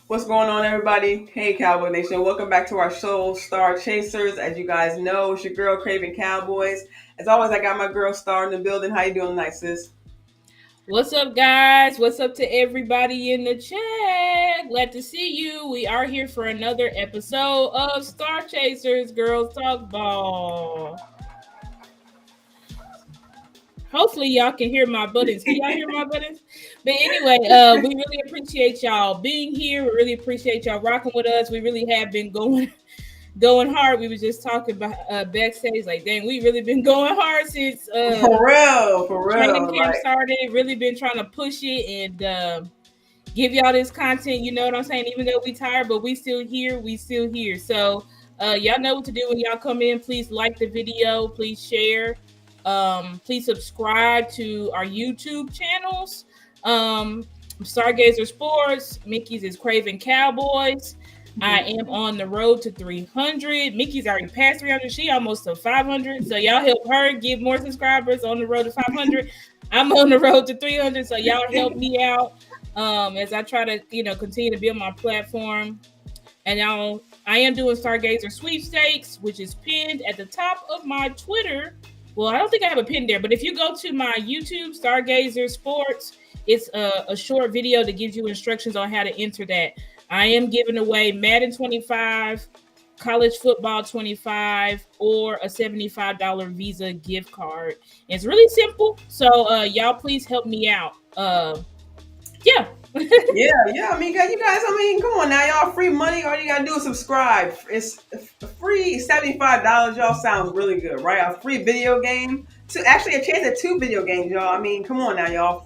What's going on, everybody? Hey, Cowboy Nation. Welcome back to our show, Star Chasers. As you guys know, it's your girl, Craving Cowboys. As always, I got my girl, Star, in the building. How you doing tonight, sis? What's up, guys? What's up to everybody in the chat? Glad to see you. We are here for another episode of Star Chasers Girls Talk Ball. Hopefully, y'all can hear my buttons. Can y'all hear my buttons? But anyway, we really appreciate y'all being here. We really appreciate y'all rocking with us. We really have been going hard. We were just talking about backstage, like, dang, we really been going hard since For training real. camp started. Really been trying to push it and give y'all this content. You know what I'm saying? Even though we tired, but we still here. We still here. So y'all know what to do when y'all come in. Please like the video. Please share. Please subscribe to our YouTube channels. Stargazer Sports. Mickey's is Craving Cowboys. I am on the road to 300. Mickey's already passed 300. She almost to 500. So y'all help her get more subscribers on the road to 500. I'm on the road to 300. So y'all help me out as I try to, continue to build my platform. And y'all, I am doing Stargazer sweepstakes, which is pinned at the top of my Twitter. Well, I don't think I have a pin there, but if you go to my YouTube, Stargazer Sports, it's a short video that gives you instructions on how to enter that. I am giving away Madden 25, college football 25, or a $75 Visa gift card. It's really simple. So y'all please help me out. Yeah. Yeah. I mean, you guys, come on now. Y'all free money. All you got to do is subscribe. It's free $75. Y'all sounds really good, right? A free video game. Actually, a chance at 2 video games, y'all. I mean, come on now, y'all. It's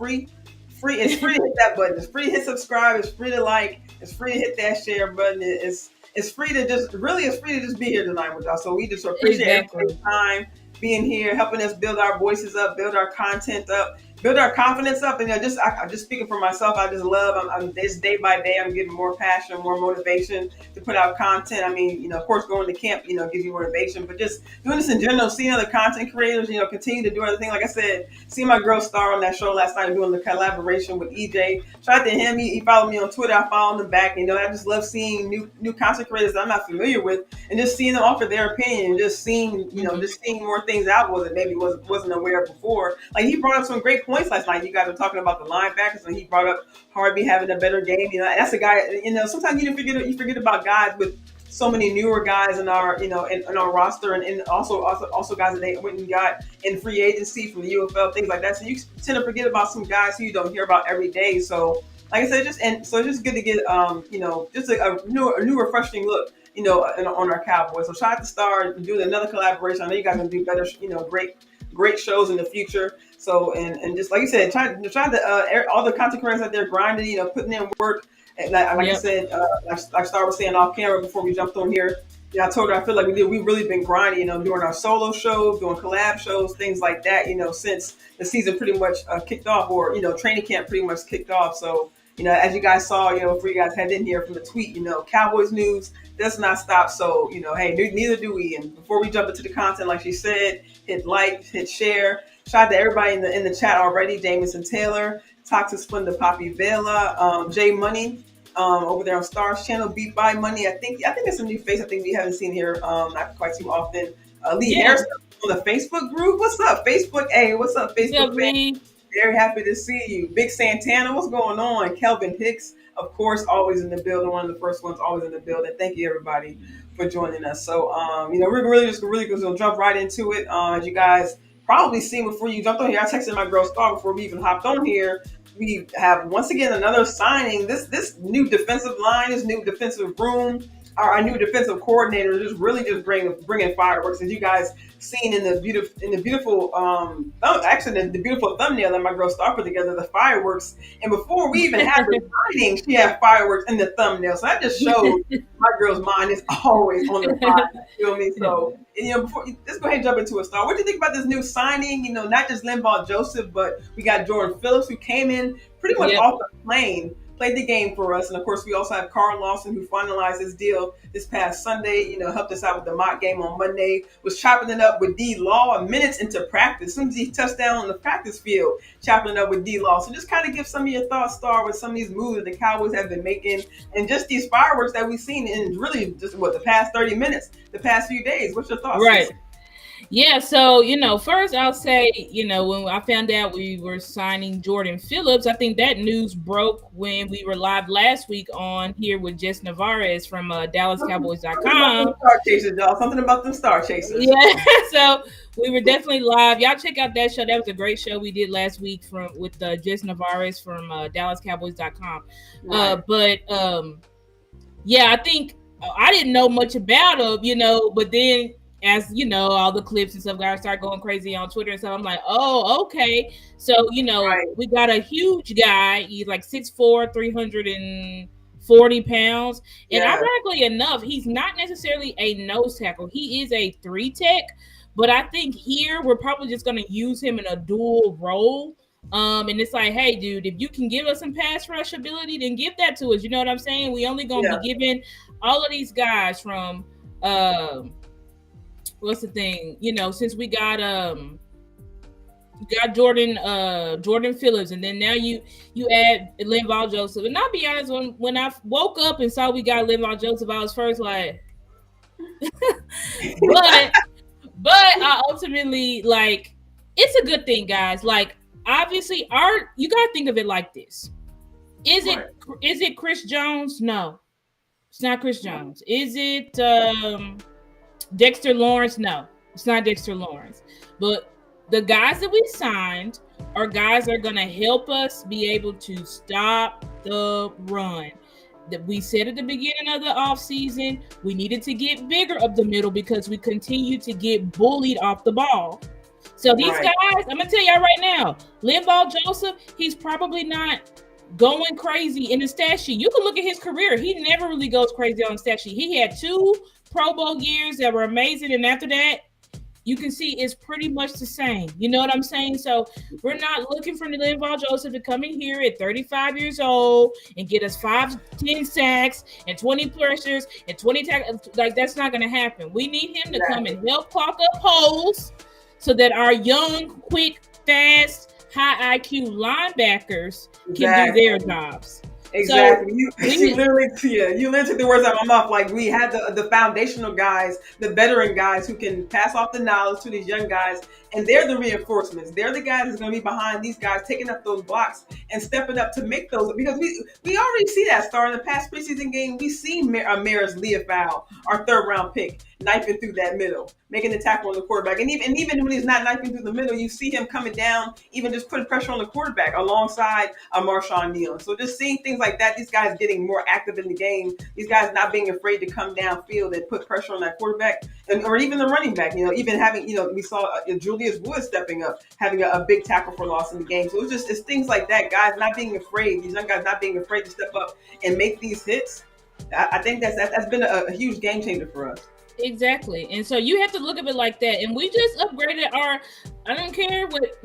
free to hit that button. It's free to hit subscribe. It's free to like. It's free to hit that share button. It's free to just be here tonight with y'all. So we just appreciate everybody's time being here, helping us build our voices up, build our content up, build our confidence up. And I'm just speaking for myself. I just love. I'm this day by day. I'm getting more passion, more motivation to put out content. I mean, of course, going to camp, gives you motivation, but just doing this in general, seeing other content creators, continue to do other things. Like I said, seeing my girl Star on that show last night, doing the collaboration with EJ. Shout out to him. He followed me on Twitter. I followed him back. I just love seeing new content creators that I'm not familiar with, and just seeing them offer their opinion, and just seeing more things out that maybe wasn't aware of before. Like, he brought up some great points last night. You guys were talking about the linebackers, and he brought up Harvey having a better game. That's a guy. Sometimes you forget about guys with so many newer guys in our in our roster, and also guys that they went and got in free agency from the UFL, things like that. So you tend to forget about some guys who you don't hear about every day. So, like I said, it's just good to get just a new refreshing look on our Cowboys. So shout out to Star doing another collaboration. I know you guys are gonna do better, great shows in the future. So and just like you said, try to all the content creators out there grinding, putting in work. And like I said, like Star was saying off camera before we jumped on here. I told her I feel like we've really been grinding, doing our solo shows, doing collab shows, things like that, since the season pretty much kicked off, or training camp pretty much kicked off. So as you guys saw, before you guys head in here from the tweet, Cowboys news does not stop. So hey, neither do we. And before we jump into the content, like she said, hit like, hit share. Shout out to everybody in the chat already: Jamison Taylor, Toxic Splendor, Poppy Vela, Jay Money. Over there on Star's channel, Beat by Money. I think it's a new face. I think we haven't seen here not quite too often. Lee Harrison on the Facebook group. What's up, Facebook? Hey, what's up, Facebook? Very happy to see you. Big Santana, what's going on? Kelvin Hicks, of course, always in the building. One of the first ones, always in the building. Thank you, everybody, for joining us. So, we're really going to jump right into it. As you guys probably seen before you jumped on here, I texted my girl Star before we even hopped on here. We have once again another signing. This new defensive line, this new defensive room, our new defensive coordinator, just bringing fireworks. As you guys seen in the beautiful the beautiful thumbnail that my girl Star put together, the fireworks. And before we even had the signing, she had fireworks in the thumbnail. So that just shows my girl's mind is always on the fire. You feel me? So before, let's go ahead and jump into a Star. What do you think about this new signing? Not just Linval Joseph, but we got Jordan Phillips, who came in pretty much off the plane played the game for us. And of course, we also have Carl Lawson, who finalized his deal this past Sunday. Helped us out with the mock game on Monday. Was chopping it up with D Law minutes into practice. As soon as he touched down on the practice field, chopping it up with D Law. So just kind of give some of your thoughts, Star, with some of these moves that the Cowboys have been making, and just these fireworks that we've seen in really just the past 30 minutes, the past few days. What's your thoughts? Right. Yeah, so first I'll say, when I found out we were signing Jordan Phillips, I think that news broke when we were live last week on here with Jess Navarez from DallasCowboys.com. StarChasers, y'all. Something about them StarChasers. Yeah, so we were definitely live. Y'all check out that show. That was a great show we did last week with Jess Navarez from DallasCowboys.com. Right. Yeah, I think I didn't know much about him, but then, as all the clips and stuff guys start going crazy on Twitter and stuff, I'm like, oh, okay. So, right. We got a huge guy. He's like 6'4", 340 pounds. And ironically enough, he's not necessarily a nose tackle. He is a 3-tech. But I think here we're probably just going to use him in a dual role. And it's like, hey, dude, if you can give us some pass rush ability, then give that to us. You know what I'm saying? We only going to be giving all of these guys from what's the thing? Since we got Jordan Phillips, and then now you add Linval Joseph. And I'll be honest, when I woke up and saw we got Linval Joseph, I was first like, but I ultimately, like, it's a good thing, guys. Like, obviously, you gotta think of it like this. Is it Chris Jones? No, it's not Chris Jones. Is it Dexter Lawrence? No, it's not Dexter Lawrence. But the guys that we signed are guys that are going to help us be able to stop the run. That we said at the beginning of the offseason, we needed to get bigger up the middle because we continue to get bullied off the ball. So these guys, I'm going to tell y'all right now, Linval Joseph, he's probably not going crazy in the stat sheet. You can look at his career. He never really goes crazy on the stat sheet. He had 2 Pro Bowl years that were amazing, and after that, you can see it's pretty much the same. You know what I'm saying? So we're not looking for Linval Joseph to come in here at 35 years old and get us 5-10 sacks and 20 pressures and 20 tackles. Like, that's not going to happen. We need him to come and help clock up holes so that our young, quick, fast, high IQ linebackers can do their jobs. Exactly. So you literally took the words out of my mouth. Like, we had the foundational guys, the veteran guys who can pass off the knowledge to these young guys, and they're the reinforcements. They're the guys that's going to be behind these guys, taking up those blocks and stepping up to make those. Because we already see that, Star. In the past preseason game, we see Maris Leofow, our 3rd-round pick, knifing through that middle, making the tackle on the quarterback. And even when he's not knifing through the middle, you see him coming down, even just putting pressure on the quarterback alongside Marshawn Neal. So just seeing things like that, these guys getting more active in the game, these guys not being afraid to come downfield and put pressure on that quarterback, or even the running back. Even having, we saw Julius Wood stepping up, having a big tackle for loss in the game. So it's things like that, guys not being afraid, these young guys not being afraid to step up and make these hits. I think that's been a huge game changer for us. Exactly. And so you have to look at it like that. And we just upgraded I don't care what,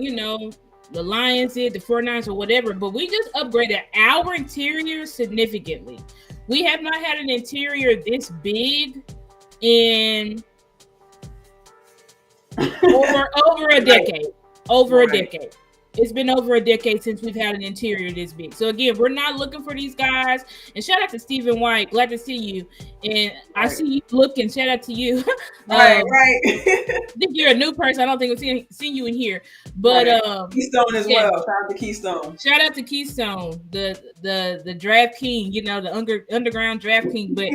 the Lions did, the 49ers or whatever, but we just upgraded our interior significantly. We have not had an interior this big in over a decade. A decade. It's been over a decade since we've had an interior this big. So again, we're not looking for these guys. And shout out to Stephen White. Glad to see you. And I see you looking. Shout out to you. Right. I think you're a new person. I don't think we've seen you in here. But Keystone as well. Shout out to Keystone. Shout out to Keystone, the draft king. The underground draft king. But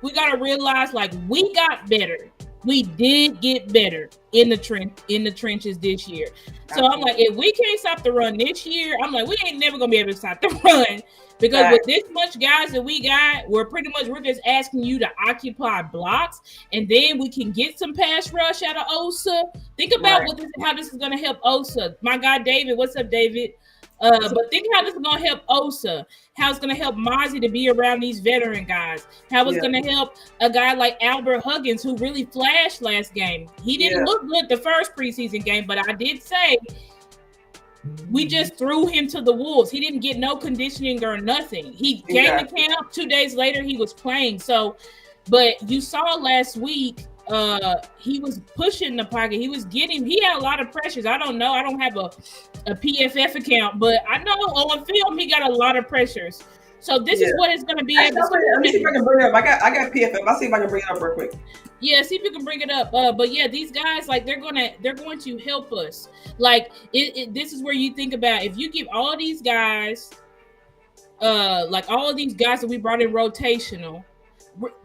we gotta realize, like, we got better. We did get better in the trenches this year. So I'm like, if we can't stop the run this year, I'm like, we ain't never gonna be able to stop the run, because with this much guys that we got, we're just asking you to occupy blocks, and then we can get some pass rush out of Osa. Think about how this is gonna help Osa. My guy David, what's up, David? But think how this is going to help Osa, how it's going to help Mozzie to be around these veteran guys, how it's going to help a guy like Albert Huggins, who really flashed last game. He didn't look good the first preseason game, but I did say we just threw him to the wolves. He didn't get no conditioning or nothing. He came to camp. 2 days later, he was playing. So, but you saw last week, he was pushing the pocket. He had a lot of pressures. I don't know. I don't have a PFF account, but I know on film he got a lot of pressures. So this is what it's going to be. Let me see if I can bring it up. I got PFF. I'll see if I can bring it up real quick. Yeah, see if you can bring it up. But yeah, these guys, like, they're going to help us. Like, this is where you think about, if you give all these guys, like all of these guys that we brought in rotational,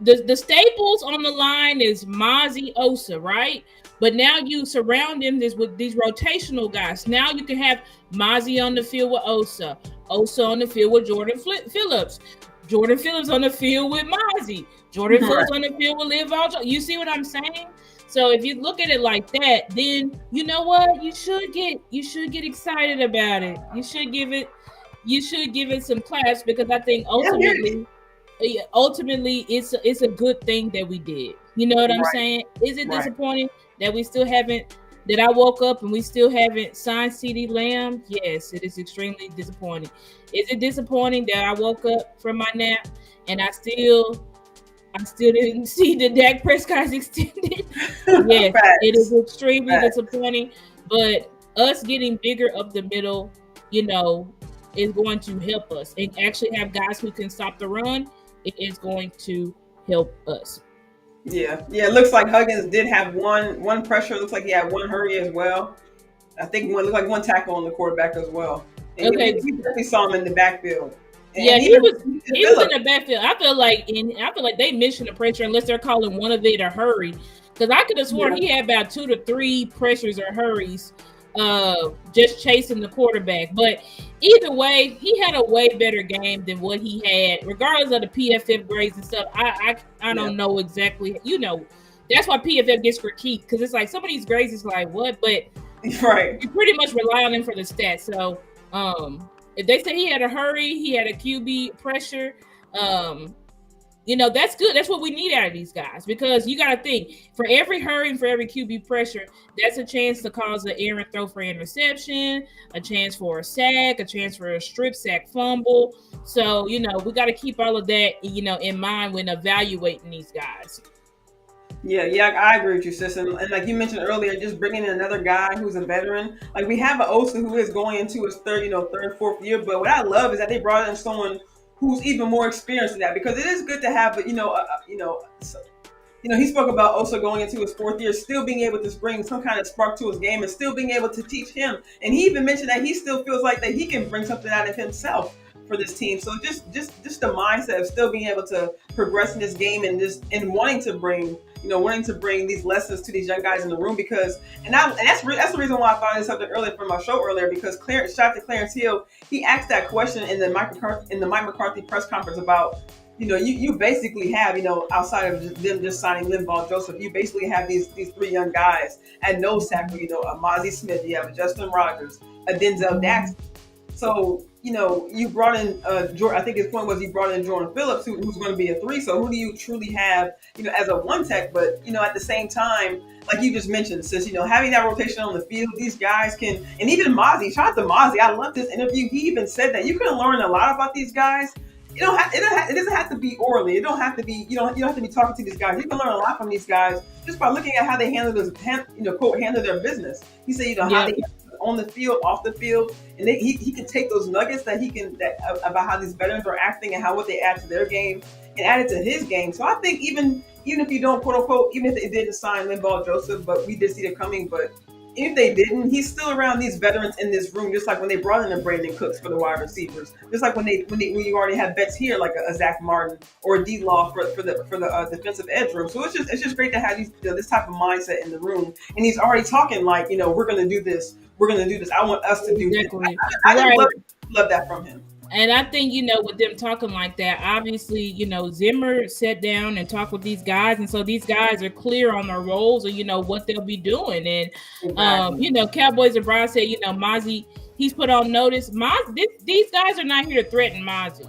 the staples on the line is Mozzie, Osa, right? But now you surround them with these rotational guys. Now you can have Mozzie on the field with Osa on the field with Jordan Phillips, Jordan Phillips on the field with Mozzie, Jordan Phillips on the field with Liv Aljo. You see what I'm saying? So if you look at it like that, then you know what? You should get excited about it. You should give it some claps, because I think ultimately it's a good thing that we did. You know what I'm saying? Is it disappointing that we still haven't, that I woke up and we still haven't signed CeeDee Lamb? Yes, it is extremely disappointing. Is it disappointing that I woke up from my nap and I still didn't see the Dak Prescott extended? Yes, it is extremely disappointing. But us getting bigger up the middle, you know, is going to help us, and actually have guys who can stop the run. It is going to help us. Yeah. It looks like Huggins did have one pressure. It looks like he had one hurry as well. I think it looked like one tackle on the quarterback as well. And we definitely saw him in the backfield. And he was in the backfield. I feel like they mission the pressure unless they're calling one of it a hurry. Because I could have sworn he had about 2 to 3 pressures or hurries, just chasing the quarterback. But either way, he had a way better game than what he had, regardless of the PFF grades and stuff. I don't know exactly. You know, that's why PFF gets critiqued, because it's like some of these grades is like, what? But you pretty much rely on them for the stats. So if they say he had a hurry, he had a QB pressure, you know, that's good. That's what we need out of these guys, because you got to think, for every hurry and for every QB pressure, that's a chance to cause an errant throw for interception, a chance for a sack, a chance for a strip sack fumble. So, you know, we got to keep all of that, you know, in mind when evaluating these guys. Yeah, I agree with you, sis. And like you mentioned earlier, just bringing in another guy who's a veteran. Like, we have an Osa who is going into his third, fourth year. But what I love is that they brought in someone who's even more experienced in that, because it is good to have, he spoke about Osa going into his fourth year, still being able to bring some kind of spark to his game and still being able to teach him. And he even mentioned that he still feels like that he can bring something out of himself for this team. So just the mindset of still being able to progress in this game and wanting to bring these lessons to these young guys in the room, because that's the reason why I thought of this subject earlier from our show earlier, because shout out to Clarence Hill, he asked that question in the Mike McCarthy press conference about, you basically have, outside of them just signing Linval Joseph, you basically have these 3 young guys at nose tackle, a Mozzie Smith, you have a Justin Rogers, a Denzel Daxton. So, you brought in, I think his point was he brought in Jordan Phillips, who's going to be a 3. So who do you truly have, as a 1 tech? But, at the same time, like you just mentioned, sis, having that rotation on the field, these guys can, and even Mozzie, shout out to Mozzie. I love this interview. He even said that you can learn a lot about these guys. It doesn't have to be orally. It don't have to be, you don't have to be talking to these guys. You can learn a lot from these guys just by looking at how they handle their business. He said, how they on the field, off the field, and he can take those nuggets about how these veterans are acting and what they add to their game and add it to his game. So I think even if you don't, quote unquote, even if they didn't sign Linval Joseph, but we did see it coming, but even if they didn't, he's still around these veterans in this room, just like when they brought in a Brandon Cooks for the wide receivers, just like when you already have vets here like a Zach Martin or a D-Law for the defensive edge room. So it's just great to have this type of mindset in the room, and he's already talking like, we're going to do this. We're going to do this. I want us to do this. I love that from him. And I think, with them talking like that, obviously, Zimmer sat down and talked with these guys. And so these guys are clear on their roles and, what they'll be doing. And, exactly. Cowboys and Browns said, Mozzie, he's put on notice. These guys are not here to threaten Mozzie.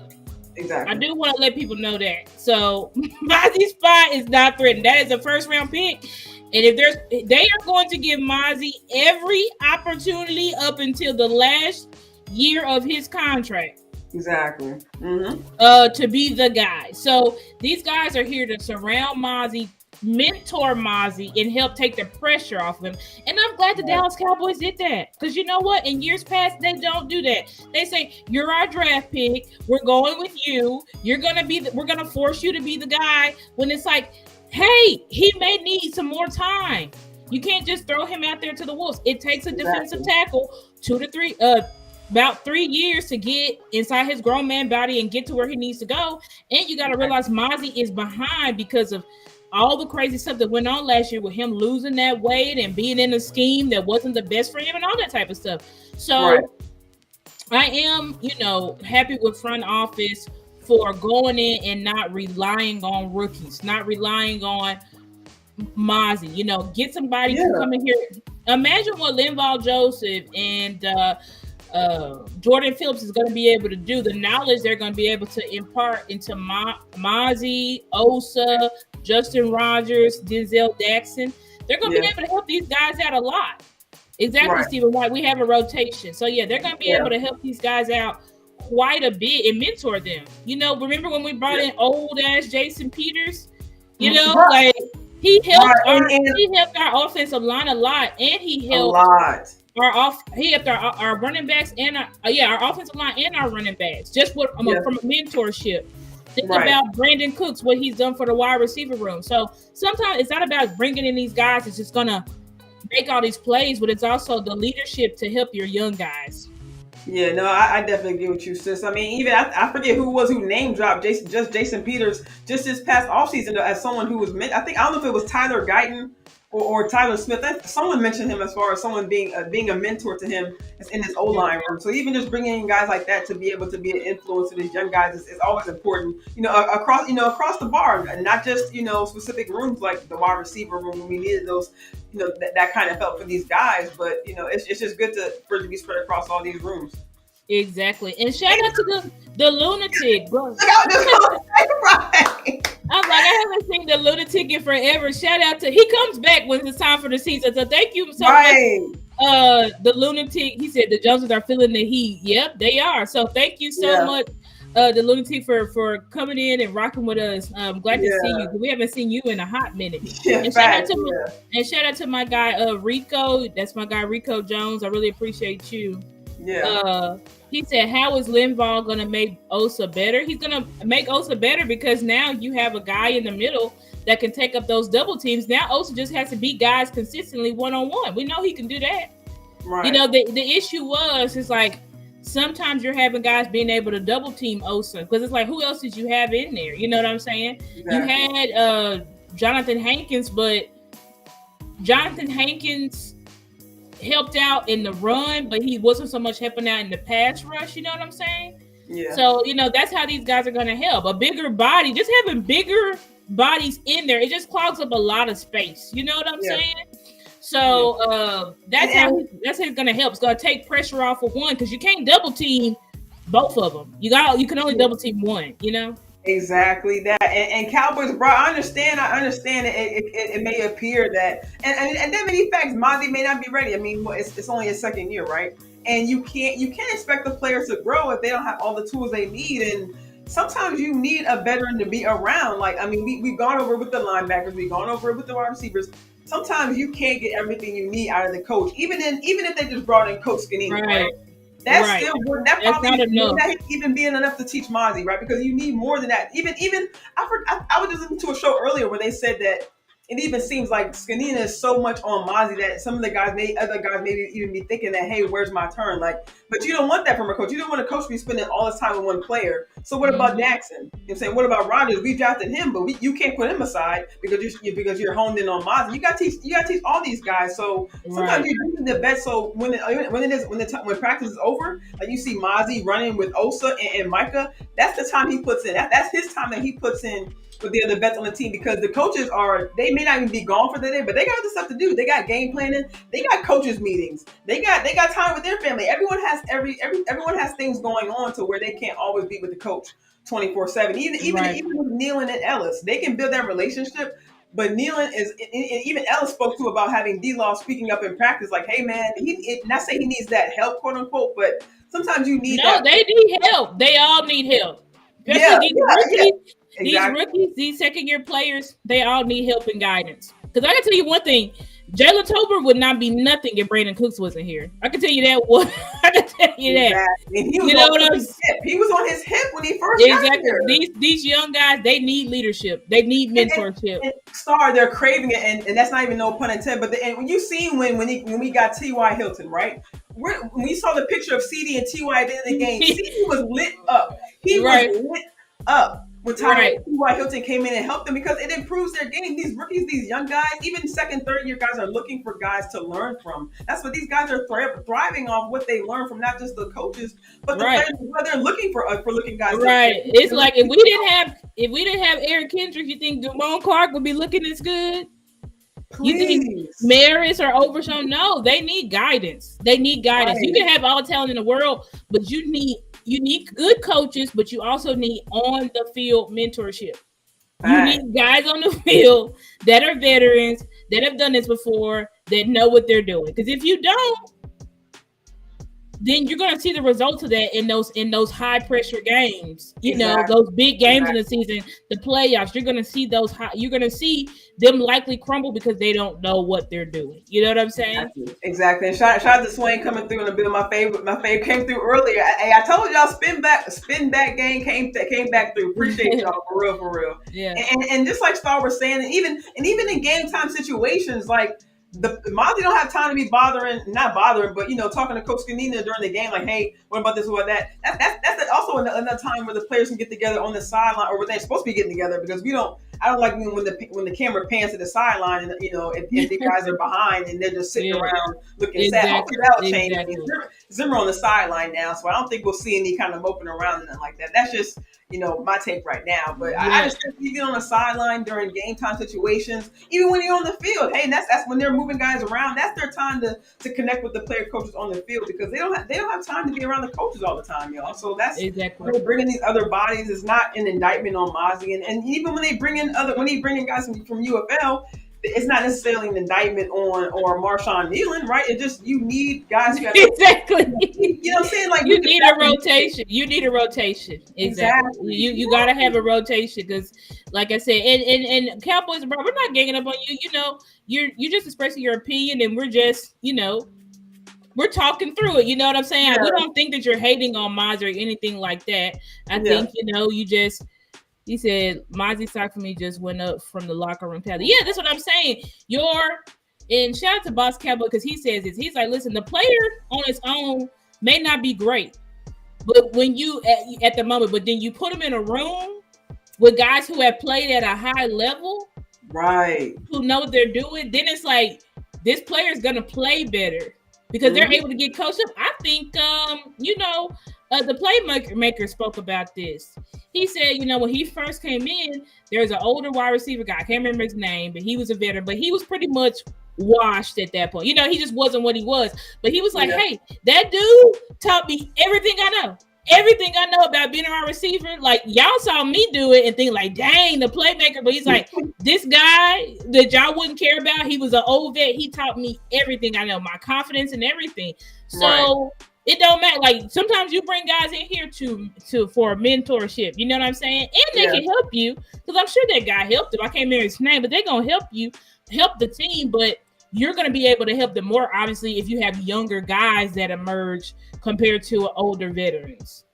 Exactly. I do want to let people know that. So Mozzie's spot is not threatened. That is a first-round pick. And if they are going to give Mozzie every opportunity up until the last year of his contract. Exactly. To be the guy. So these guys are here to surround Mozzie, mentor Mozzie, and help take the pressure off of him. And I'm glad the Dallas Cowboys did that. Because you know what? In years past, they don't do that. They say, you're our draft pick. We're going with you. We're gonna force you to be the guy. When it's like, hey, he may need some more time. You can't just throw him out there to the wolves. It takes a defensive tackle 2 to 3 about 3 years to get inside his grown man body and get to where he needs to go. And you got to realize Mozzie is behind because of all the crazy stuff that went on last year with him losing that weight and being in a scheme that wasn't the best for him and all that type of stuff. So I am, happy with front office for going in and not relying on rookies, not relying on Mozzie. Get somebody to come in here. Imagine what Linval Joseph and Jordan Phillips is going to be able to do, the knowledge they're going to be able to impart into Mozzie, Osa, Justin Rogers, Denzel Jackson. They're going to be able to help these guys out a lot. Exactly, Stephen White. We have a rotation. So, they're going to be able to help these guys out quite a bit and mentor them. Remember when we brought in old-ass Jason Peters? He helped our offensive line a lot, and he helped he helped our running backs and our offensive line and our running backs just from a mentorship. Think about Brandon Cooks, what he's done for the wide receiver room. So sometimes it's not about bringing in these guys it's just gonna make all these plays, but it's also the leadership to help your young guys. Yeah, no, I definitely agree with you, sis. I mean, even I forget who name dropped Jason Peters just this past offseason as someone who was I don't know if it was Tyler Guyton or Tyler Smith. Someone mentioned him as far as someone being a mentor to him in his O-line room. So even just bringing in guys like that to be able to be an influence to these young guys is always important. Across the bar, not just specific rooms like the wide receiver room when we needed those. That kind of help for these guys, but it's just good for it to be spread across all these rooms. Exactly, and shout out to the lunatic, bro. I was like, I haven't seen the lunatic in forever. Shout out to he comes back when it's time for the season. So thank you so much. The lunatic, he said the Joneses are feeling the heat. Yep, they are. So thank you so much, the lunatic, for coming in and rocking with us. I'm glad to see you. We haven't seen you in a hot minute. And shout out to my guy Rico. That's my guy Rico Jones. I really appreciate you. He said, how is Linval going to make Osa better? He's going to make Osa better because now you have a guy in the middle that can take up those double teams. Now Osa just has to beat guys consistently one-on-one. We know he can do that. Right. The issue is like sometimes you're having guys being able to double team Osa because it's like, who else did you have in there? You know what I'm saying? Exactly. You had Jonathan Hankins, but Jonathan Hankins helped out in the run, but he wasn't so much helping out in the pass rush. You know what I'm saying? Yeah. So, that's how these guys are going to help. A bigger body, just having bigger bodies in there, it just clogs up a lot of space. You know what I'm saying? So that's how it's going to help. It's going to take pressure off of one because you can't double team both of them. You can only double team one, Exactly that, and Cowboys, bro. I understand. It may appear that, and then many facts, Mozzie may not be ready. I mean, it's only his second year, right? And you can't expect the players to grow if they don't have all the tools they need. And sometimes you need a veteran to be around. Like, I mean, we've gone over it with the linebackers, we've gone over it with the wide receivers. Sometimes you can't get everything you need out of the coach, even if they just brought in Coach Skinny, right? That's still that probably not even being enough to teach Mozzie, right? Because you need more than that. Even I was just listening to a show earlier where they said that it even seems like Skanina is so much on Mozzie that some of the guys, other guys maybe even be thinking that, hey, where's my turn? Like, but you don't want that from a coach. You don't want a coach to be spending all his time with one player. So what about Jackson? You know what I'm saying? What about Rogers? We drafted him, but you can't put him aside because you're honed in on Mozzie. You got to teach all these guys. So sometimes you're doing the best. So when practice is over, like you see Mozzie running with Osa and Micah, that's the time he puts in. That's his time that he puts in with the other vets on the team, because the coaches they may not even be gone for the day, but they got other stuff to do. They got game planning. They got coaches meetings. They got time with their family. Everyone has things going on to where they can't always be with the coach 24/7. Even with Nealon and Ellis, they can build that relationship, But Nealon is, and even Ellis spoke to about having D-Law speaking up in practice, like, "Hey man, not saying he needs that help, quote unquote, but sometimes you need No, that." they need help. They all need help. Especially Yeah, yeah, these exactly. rookies, these second year players, they all need help and guidance. Because I can tell you one thing, Jalen Tolbert would not be nothing if Brandon Cooks wasn't here. I can tell you that one. I can tell you that. Exactly. And he was You know on what I'm his hip. He was on his hip when he first got Exactly. here. These young guys, they need leadership. They need mentorship. And Star, they're craving it, and that's not even no pun intended. But and when you seen when we got T.Y. Hilton, right? When we saw the picture of CD and T.Y. at the end of the game, CD was lit up. He Right. was lit up when Right. T.Y. Hilton came in and helped them because it improves their game. These rookies, these young guys, even second, third year guys are looking for guys to learn from. That's what these guys are thriving off, what they learn from not just the coaches, but the players. They're looking for looking guys. Right. It's like if we didn't have Eric Kendricks, you think Damone Clark would be looking as good? Please. You think Maris or Overshown? No, they need guidance. They need guidance. Right. You can have all the talent in the world, but you need good coaches, but you also need on the field mentorship. You need guys on the field that are veterans, that have done this before, that know what they're doing. Because if you don't, then you're going to see the results of that in those high pressure games. You know, those big games in the season, the playoffs. You're going to see you're going to see them likely crumble because they don't know what they're doing. You know what I'm saying? Exactly. And shout out to Swain coming through in the bill. My favorite came through earlier. I told y'all spin back game came back through. Appreciate y'all for real. Yeah. And just like Star was saying, and even in game time situations, like Mozzie don't have time to be not bothering, but talking to Coach Scanina during the game, like, hey, what about this, what that? That's also another time where the players can get together on the sideline, or where they're supposed to be getting together, because I don't like when the camera pans to the sideline, and if the guys are behind and they're just sitting around looking sad. Hopefully that'll change. Exactly. Zimmer on the sideline now, so I don't think we'll see any kind of moping around and like that. That's just my take right now. But I just think even on the sideline during game time situations, even when you're on the field, hey, that's when they're moving guys around. That's their time to connect with the player coaches on the field, because they don't have time to be around the coaches all the time, y'all. So that's exactly. Bringing these other bodies is not an indictment on Mozzie, and even when they bring in guys from UFL, it's not necessarily an indictment on Marshawn Nealon, right? It just, you need guys who have exactly. You know what I'm saying? Like, you need a rotation. You need a rotation. Exactly. You gotta have a rotation, because, like I said, and Cowboys, bro, we're not ganging up on you. You're just expressing your opinion, and we're just we're talking through it. You know what I'm saying? We don't think that you're hating on Mozzie or anything like that. I think you just. He said, Mozzie stock for me just went up from the locker room tally. Yeah, that's what I'm saying. And shout out to Boss Cowboy, because he says this. He's like, listen, the player on its own may not be great, but when you at the moment, but then you put him in a room with guys who have played at a high level, right, who know what they're doing, then it's like, this player is going to play better because they're able to get coached up. I think, the playmaker spoke about this. He said, when he first came in, there was an older wide receiver guy. I can't remember his name, but he was a veteran. But he was pretty much washed at that point. He just wasn't what he was. But he was like, hey, that dude taught me everything I know. Everything I know about being a wide receiver. Like, y'all saw me do it and think like, dang, the playmaker. But he's like, this guy that y'all wouldn't care about, he was an old vet. He taught me everything I know, my confidence and everything. So it don't matter. Like, sometimes you bring guys in here for mentorship. You know what I'm saying? And they can help you, because I'm sure that guy helped him. I can't remember his name, but they're gonna help you, help the team. But you're gonna be able to help them more, obviously, if you have younger guys that emerge compared to older veterans.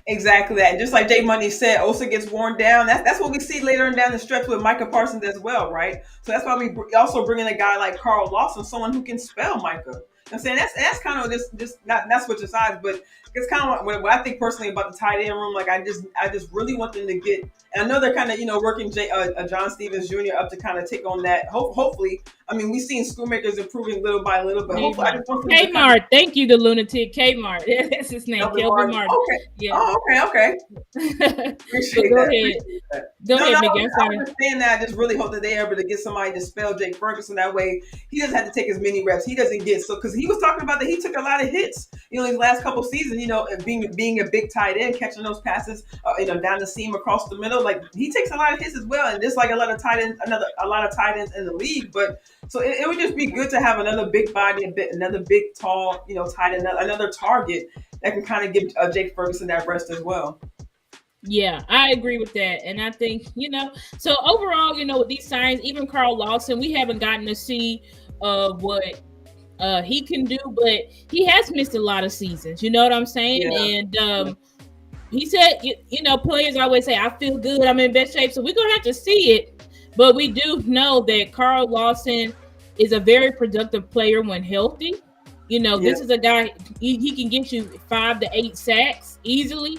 Exactly that. Just like Jay Money said, Osa gets worn down. That's what we see later and down the stretch with Micah Parsons as well, right? So that's why we also bring in a guy like Carl Lawson, someone who can spell Micah. I'm saying that's kind of this not switching sides, but it's kind of what I think personally about the tight end room. Like, I just really want them to get, and I know they're kind of working John Stevens Jr. up to kind of take on that. Hopefully, I mean, we've seen Schoolmakers improving little by little, but hopefully, I just want them Kmart. Thank you, the lunatic Kmart. That's his name, Kelvin Martin. Okay. Yeah. Oh, okay. Appreciate that. Go ahead, Miguel. I understand that. I just really hope that they're able to get somebody to spell Jake Ferguson. That way, he doesn't have to take as many reps. He doesn't get because he was talking about that he took a lot of hits, these last couple seasons, and being a big tight end, catching those passes, down the seam across the middle. Like he takes a lot of hits as well, and there's like a lot of tight ends in the league. But so it would just be good to have another big body, another big tall, tight end, another target that can kind of give Jake Ferguson that rest as well. Yeah, I agree with that. And I think, so overall, with these signs, even Carl Lawson, we haven't gotten to see what he can do, but he has missed a lot of seasons. You know what I'm saying? Yeah. And he said, players always say, I feel good, I'm in best shape. So we're going to have to see it. But we do know that Carl Lawson is a very productive player when healthy. This is a guy, he can get you 5 to 8 sacks easily.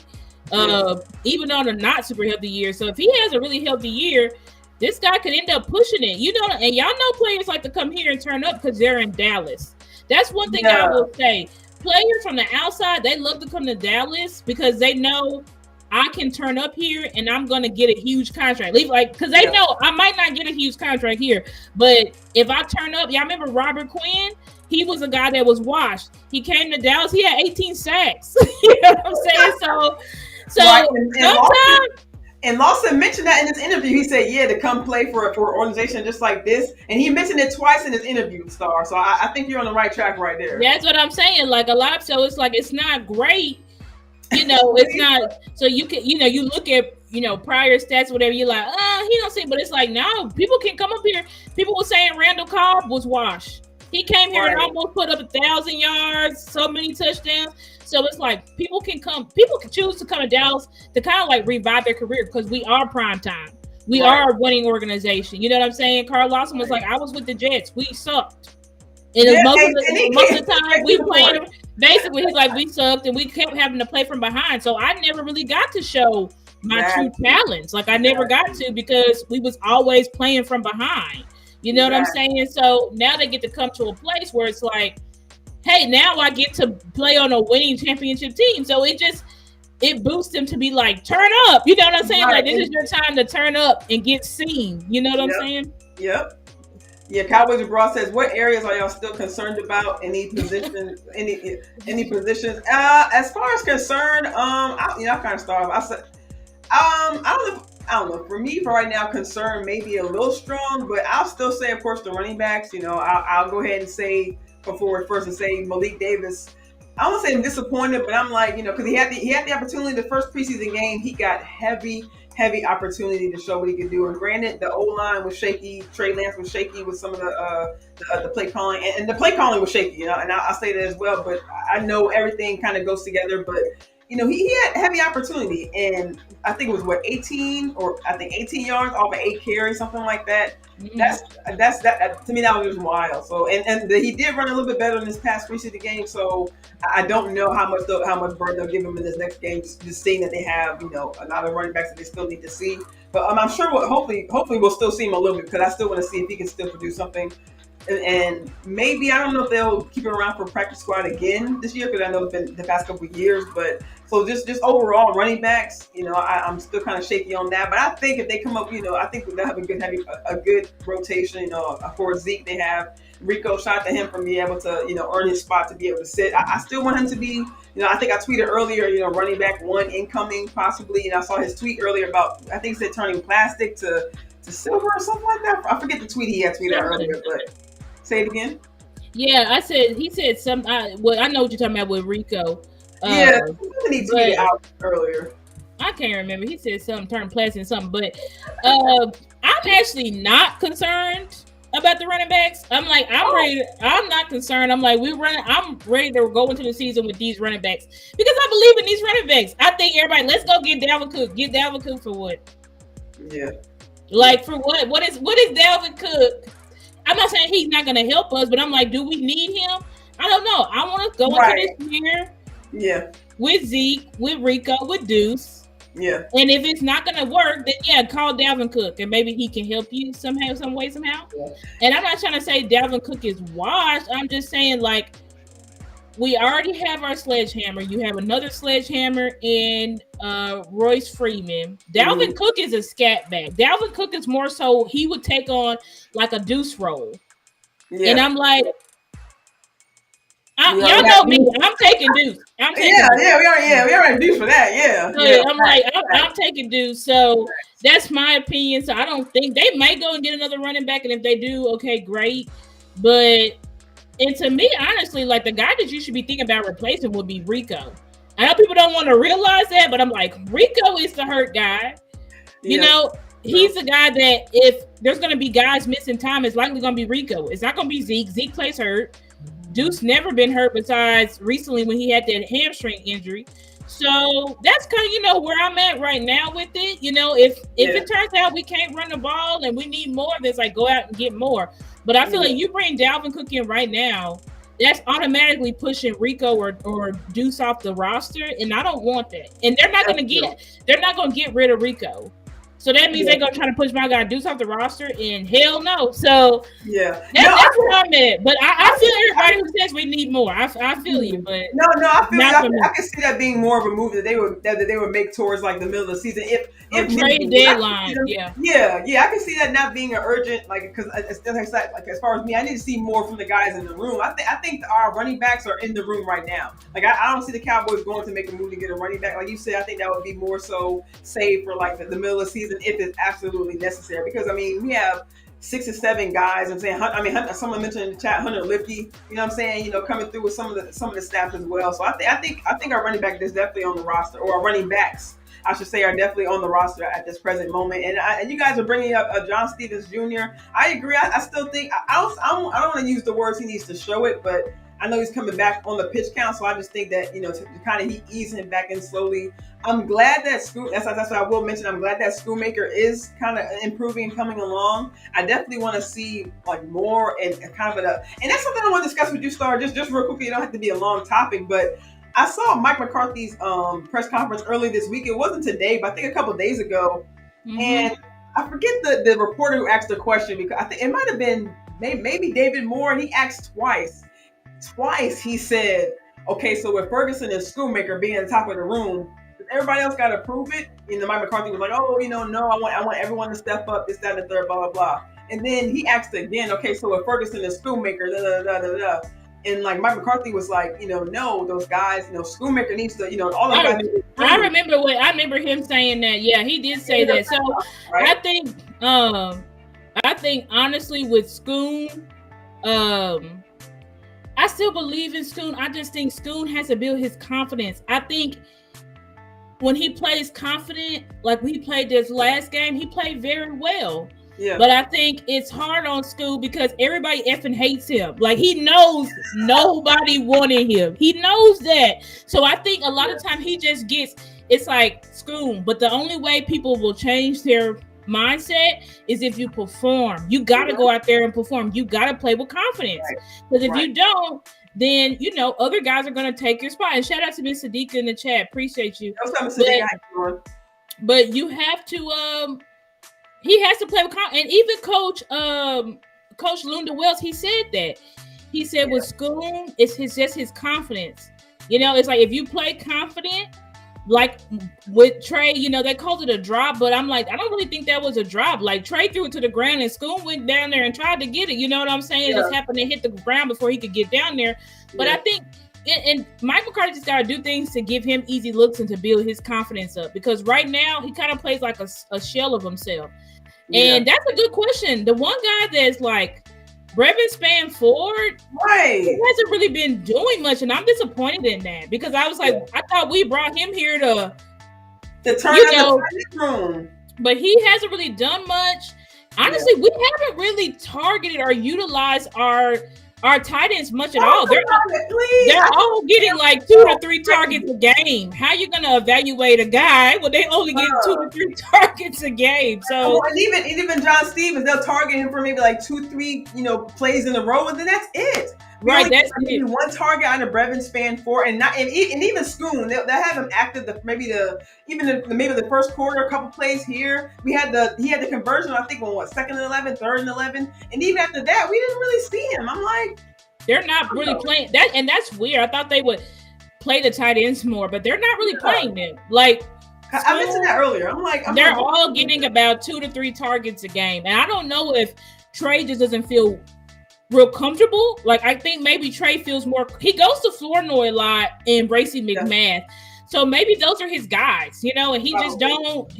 Even on a not super healthy year. So if he has a really healthy year, this guy could end up pushing it. And y'all know players like to come here and turn up because they're in Dallas. That's one thing I will say. Players from the outside, they love to come to Dallas because they know I can turn up here and I'm going to get a huge contract. Because they know I might not get a huge contract here, but if I turn up, y'all remember Robert Quinn? He was a guy that was washed. He came to Dallas. He had 18 sacks. You know what I'm saying? So right. sometimes. And Lawson mentioned that in his interview. He said, to come play for an organization just like this. And he mentioned it twice in his interview, Star. So I think you're on the right track right there. That's what I'm saying. Like a lot. So it's like, it's not great. It's not. So you can, you look at, prior stats, whatever, you're like, he don't see. But it's like, no, people can come up here. People were saying Randall Cobb was washed. He came here and almost put up 1,000 yards, so many touchdowns. So it's like people can choose to come to Dallas to kind of like revive their career because we are prime time. We are a winning organization. You know what I'm saying? Carl Lawson was like, I was with the Jets. We sucked. And most of the time we played, basically he's like, we sucked and we kept having to play from behind. So I never really got to show my true talents. Like I never got to because we was always playing from behind. You know what I'm saying? So now they get to come to a place where it's like, hey, now I get to play on a winning championship team. So it boosts them to be like, turn up. You know what I'm saying? Like this is your time to turn up and get seen. You know what I'm saying? Yep. Yeah, Cowboys Abroad says, what areas are y'all still concerned about? Any positions? any positions? As far as concerned, I kind of start off. I said, I don't know. For me, for right now, concern may be a little strong, but I'll still say, of course, the running backs. I'll go ahead and say before first and say Malik Davis. I don't want to say I'm disappointed, but I'm like, because he had the opportunity. The first preseason game, he got heavy opportunity to show what he could do. And granted, the O-line was shaky. Trey Lance was shaky with some of the play calling, and the play calling was shaky. And I'll say that as well. But I know everything kind of goes together, but. He had heavy opportunity, and I think it was 18 yards off of 8 carries, something like that. Mm-hmm. That's to me that was just wild. So and he did run a little bit better in this past preseason game. So I don't know how much burn they'll give him in this next game. Just seeing that they have a lot of running backs that they still need to see. But I'm sure hopefully we'll still see him a little bit because I still want to see if he can still produce something. And maybe I don't know if they'll keep him around for practice squad again this year because I know it's been the past couple of years. But so just overall running backs, I'm still kind of shaky on that. But I think if they come up, I think they'll have a good rotation. For Zeke, they have Rico. Shout out to him for being able to earn his spot to be able to sit. I still want him to be. I think I tweeted earlier, running back 1 incoming possibly. And I saw his tweet earlier about I think he said turning plastic to silver or something like that. I forget the tweet he had tweeted earlier, but. Say it again. Yeah, he said some. I know what you're talking about with Rico. Yeah, he tweeted out earlier. I can't remember. He said something, turn plastic and something. But I'm actually not concerned about the running backs. I'm like, ready. I'm not concerned. I'm like, I'm ready to go into the season with these running backs because I believe in these running backs. I think everybody, let's go get Dalvin Cook. Get Dalvin Cook for what? Yeah. Like for what? What is Dalvin Cook? I'm not saying he's not going to help us, but I'm like, do we need him? I don't know. I want to go into this year with Zeke, with Rico, with Deuce. Yeah. And if it's not going to work, then call Dalvin Cook and maybe he can help you somehow, some way, somehow. Yeah. And I'm not trying to say Dalvin Cook is washed. I'm just saying like we already have our sledgehammer. You have another sledgehammer in Royce Freeman. Dalvin Cook is a scat back. Dalvin Cook is more so he would take on like a Deuce role. Yeah. And I'm like, Y'all know me. I'm taking Deuce. I'm taking yeah, Deuce. we already Deuce for that. Yeah, So yeah. I'm like, I'm taking Deuce. So that's my opinion. So I don't think they may go and get another running back, and if they do, okay, great. But and to me, honestly, like the guy that you should be thinking about replacing would be Rico. I know people don't want to realize that, but I'm like, Rico is the hurt guy. You know, he's the guy that if there's going to be guys missing time, it's likely going to be Rico. It's not going to be Zeke. Zeke plays hurt. Deuce never been hurt besides recently when he had that hamstring injury. So that's kind of, where I'm at right now with it. If it turns out we can't run the ball and we need more, then it's like go out and get more. But I feel like you bring Dalvin Cook in right now, that's automatically pushing Rico or Deuce off the roster, and I don't want that. And they're not going to get rid of Rico. So that means they're going to try to push my guy Deuce off the roster, and hell no. So that's where I'm at. But I feel everybody who says we need more. I feel you, but I feel I can see that being more of a move that they would make towards like the middle of the season if trade deadline. I can see that not being an urgent because like as far as me, I need to see more from the guys in the room. I think our running backs are in the room right now. Like I don't see the Cowboys going to make a move to get a running back. Like you said, I think that would be more so saved for like the middle of the season if it's absolutely necessary. Because we have 6 or 7 guys. I'm saying, someone mentioned in the chat Hunter Lipke. You know what I'm saying? Coming through with some of the staff as well. So I think our running back is definitely on the roster, or our running backs, I should say, are definitely on the roster at this present moment. And you guys are bringing up John Stevens Jr. I agree. I still think I don't want to use the words he needs to show it, but I know he's coming back on the pitch count, so I just think that to kind of ease him back in slowly. I'm glad that that's what I will mention. I'm glad that Schoonmaker is kind of improving and coming along. I definitely want to see like more and kind of and that's something I want to discuss with you, Star. Just real quickly. It don't have to be a long topic, but I saw Mike McCarthy's press conference early this week. It wasn't today, but I think a couple of days ago, and I forget the reporter who asked the question because I think it might have been maybe David Moore, and he asked twice. Twice he said, okay, so with Ferguson and Schoonmaker being at the top of the room, everybody else got to prove it. Mike McCarthy was like, oh, no, I want everyone to step up, this, that, and the third, blah, blah, blah. And then he asked again, okay, so with Ferguson and Schoonmaker, da, da, da, da, da. And like Mike McCarthy was like, no, those guys, Schoonmaker needs to, all those guys. I remember him saying that. Yeah, he did say that. So right? I think honestly with Schoon, I still believe in Schoon. I just think Schoon has to build his confidence. I think when he plays confident, like he played this last game, he played very well. Yeah. But I think it's hard on Schoon because everybody effing hates him. Like he knows nobody wanted him. He knows that. So I think a lot of time he just it's like Schoon. But the only way people will change their mindset is if you perform. You got to go out there and perform. You got to play with confidence. Because if you don't, then other guys are going to take your spot. And shout out to Miss Sadiqa in the chat. Appreciate you. But you have to he has to play with confidence. And even Coach Lunda Wells, he said that. He said with Schoon, it's just his confidence. It's like if you play confident, like with Trey, they called it a drop, but I'm like, I don't really think that was a drop. Like Trey threw it to the ground and Schoon went down there and tried to get it. You know what I'm saying? It just happened to hit the ground before he could get down there. But I think, and Mike McCarthy just got to do things to give him easy looks and to build his confidence up because right now he kind of plays like a shell of himself. And that's a good question. The one guy that's like Brevin Spanford, right? He hasn't really been doing much, and I'm disappointed in that because I was like, I thought we brought him here to turn out the room, but he hasn't really done much. Honestly, we haven't really targeted or utilized our tight ends much at all. They're all getting like 2 to 3 targets a game. How you gonna evaluate a guy when they only get 2 to 3 targets a game? So and even John Stevens, they'll target him for maybe like 2-3 plays in a row, and then that's it. Right, that's maybe one target on the Brevin Spanford, and even Schoon, they'll have him active maybe the first quarter, a couple plays here. He had the conversion, I think, on second and 11, third and 11, and even after that, we didn't really see him. I'm like, they're not really playing that, and that's weird. I thought they would play the tight ends more, but they're not really playing them. Like I mentioned that earlier. They're all getting about 2 to 3 targets a game, and I don't know if Trey just doesn't feel real comfortable. Like I think maybe Trey feels more. He goes to Flournoy a lot and Bracy McMath, so maybe those are his guys, you know. And he just don't.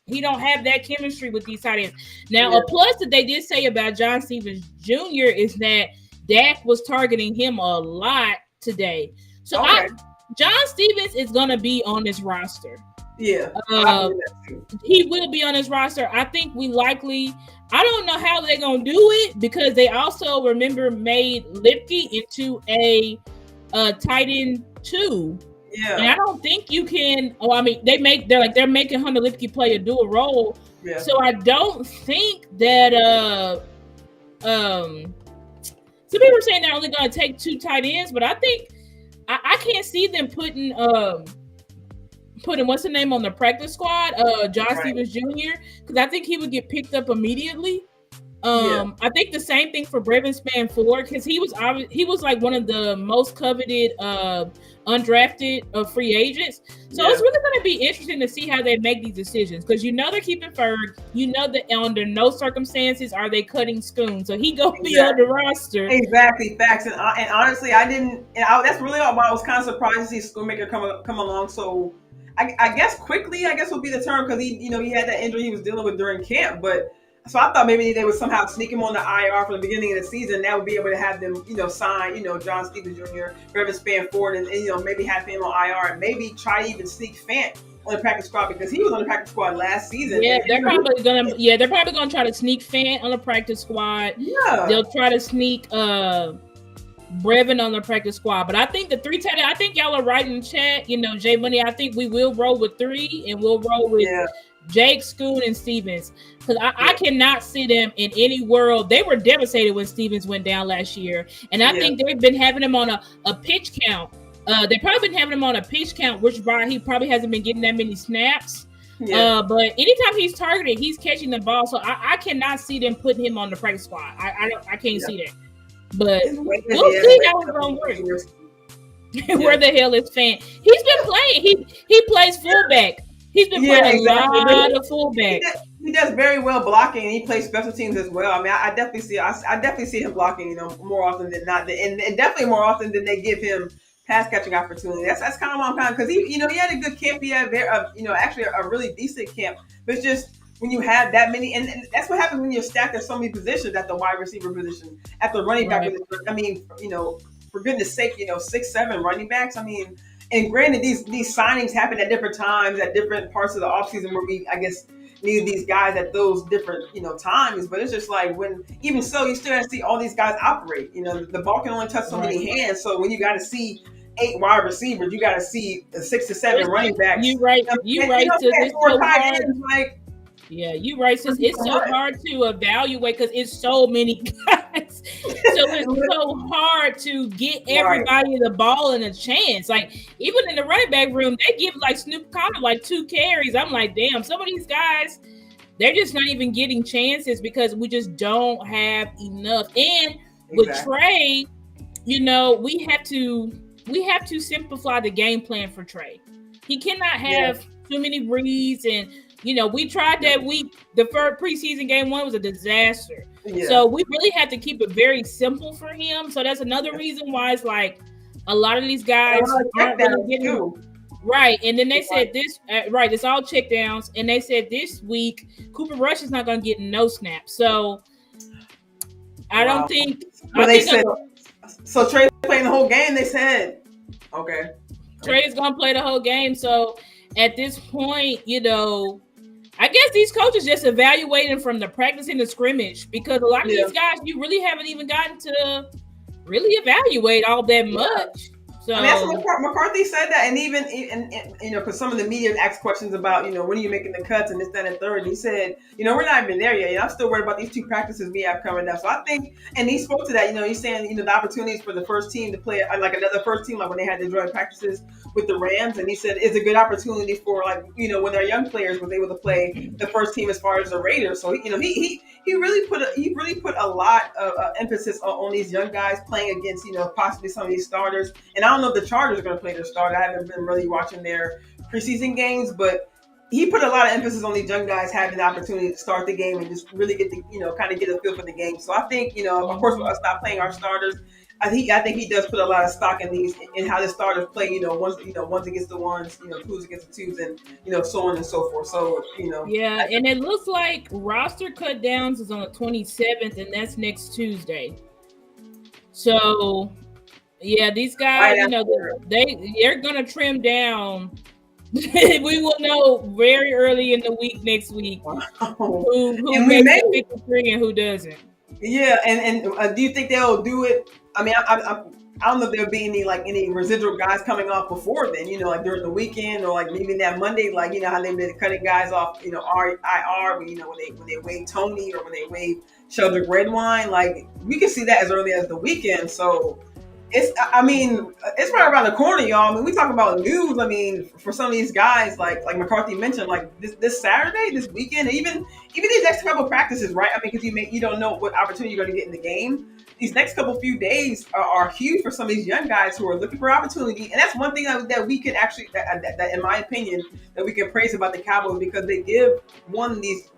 He don't have that chemistry with these tight ends. Now, a plus that they did say about John Stevens Jr. is that Dak was targeting him a lot today. So John Stevens is going to be on this roster. Yeah. He will be on this roster. I think I don't know how they're going to do it because they also, remember, made Lipke into a tight end 2. Yeah. And I don't think you can. Oh, I mean, they're making Hunter Lipke play a dual role. Yeah. So I don't think that some people are saying they're only going to take 2 tight ends, but I think I can't see them putting what's the name on the practice squad, John Stevens Jr. because I think he would get picked up immediately. I think the same thing for Brevin Spann-Ford because he was like one of the most coveted undrafted free agents. So it's really going to be interesting to see how they make these decisions because they're keeping Ferg. That under no circumstances are they cutting Schoon. So he gonna be on the roster. Exactly, facts. And honestly, that's really why I was kind of surprised to see Schoonmaker come along. So I guess quickly, would be the term because he had that injury he was dealing with during camp, but. So I thought maybe they would somehow sneak him on the IR from the beginning of the season. That would be able to have them, sign, John Stevens Jr., Brevin Spann-Ford, and maybe have him on IR and maybe try to even sneak Fant on the practice squad because he was on the practice squad last season. Yeah, they're probably gonna try to sneak Fant on the practice squad. Yeah, they'll try to sneak Brevin on the practice squad. But I think the 3 tight end, I think y'all are right in the chat. J Money. I think we will roll with 3 and we'll roll with. Yeah. Jake, Schoon, and Stevens. Because I cannot see them in any world. They were devastated when Stevens went down last year. And I think they've been having him on a pitch count. They've probably been having him on a pitch count, which he probably hasn't been getting that many snaps. Yeah. But anytime he's targeted, he's catching the ball. So I cannot see them putting him on the practice squad. I can't see that. But we'll see how it's going to work. Where the hell is Fant? He's been playing. He plays fullback. He's been playing a lot of fullback. He does very well blocking, and he plays special teams as well. I mean, I definitely see him blocking, more often than not, and definitely more often than they give him pass catching opportunity. That's kind of what I'm kind of because he had a good camp. He had actually a really decent camp. But it's just when you have that many, and that's what happens when you're stacked at so many positions at the wide receiver position, at the running back position. I mean, for goodness sake, 6-7 running backs. I mean. And granted, these signings happen at different times, at different parts of the offseason where we, I guess, needed these guys at those different, times. But it's just like even so, you still have to see all these guys operate. The ball can only touch so many hands. So when you got to see 8 wide receivers, you got to see 6 to 7 running backs. You right. It's so hard. Yeah, you right. Sis. It's so hard to evaluate because it's so many guys. So it's so hard to get everybody the ball and a chance. Like even in the running back room, they give like Snoop Conner like 2 carries. I'm like, damn, some of these guys, they're just not even getting chances because we just don't have enough. And with Trey, we have to simplify the game plan for Trey. He cannot have too many reads and. We tried that week. The first preseason game 1 was a disaster. Yeah. So we really had to keep it very simple for him. So that's another reason why it's like a lot of these guys aren't really getting right. And then they said this it's all check downs. And they said this week Cooper Rush is not going to get no snaps. So I don't think. But they said so. Trey's playing the whole game. They said okay. Trey's going to play the whole game. So at this point, I guess these coaches just evaluating from the practice and the scrimmage because a lot of these guys you really haven't even gotten to really evaluate all that much. So I mean, that's what McCarthy said that, and even because some of the media asked questions about when are you making the cuts and this, that, and third. And he said, we're not even there yet. I'm still worried about these 2 practices we have coming up. So I think, and he spoke to that. He's saying the opportunities for the first team to play like another first team, like when they had the joint practices with the Rams, and he said it's a good opportunity for when their young players was able to play the first team as far as the Raiders. So he really put a lot of emphasis on these young guys playing against possibly some of these starters. And I don't know if the Chargers are going to play their starter. I haven't been really watching their preseason games, but he put a lot of emphasis on these young guys having the opportunity to start the game and just really get the kind of get a feel for the game. So I think of course, with us not playing our starters, I think he does put a lot of stock in these in how the starters play. Ones against the ones, twos against the twos, and so on and so forth. So yeah, and it looks like roster cut downs is on the 27th, and that's next Tuesday. So yeah, these guys, they're gonna trim down. We will know very early in the week next week who makes it 53 and who doesn't. Yeah, and do you think they'll do it? I mean, I don't know if there'll be any residual guys coming off before then. Like during the weekend or like maybe that Monday, like how they've been cutting guys off. IR, when they waive Tony or when they waive Sheldrick Redwine, like we can see that as early as the weekend. So. It's right around the corner, y'all. I mean, we talk about news. I mean, for some of these guys, like McCarthy mentioned, like this Saturday, this weekend, even these next couple of practices, right? I mean, because you don't know what opportunity you're going to get in the game. These next couple few days are huge for some of these young guys who are looking for opportunity, and that's one thing that we can actually, that in my opinion, that we can praise about the Cowboys because they give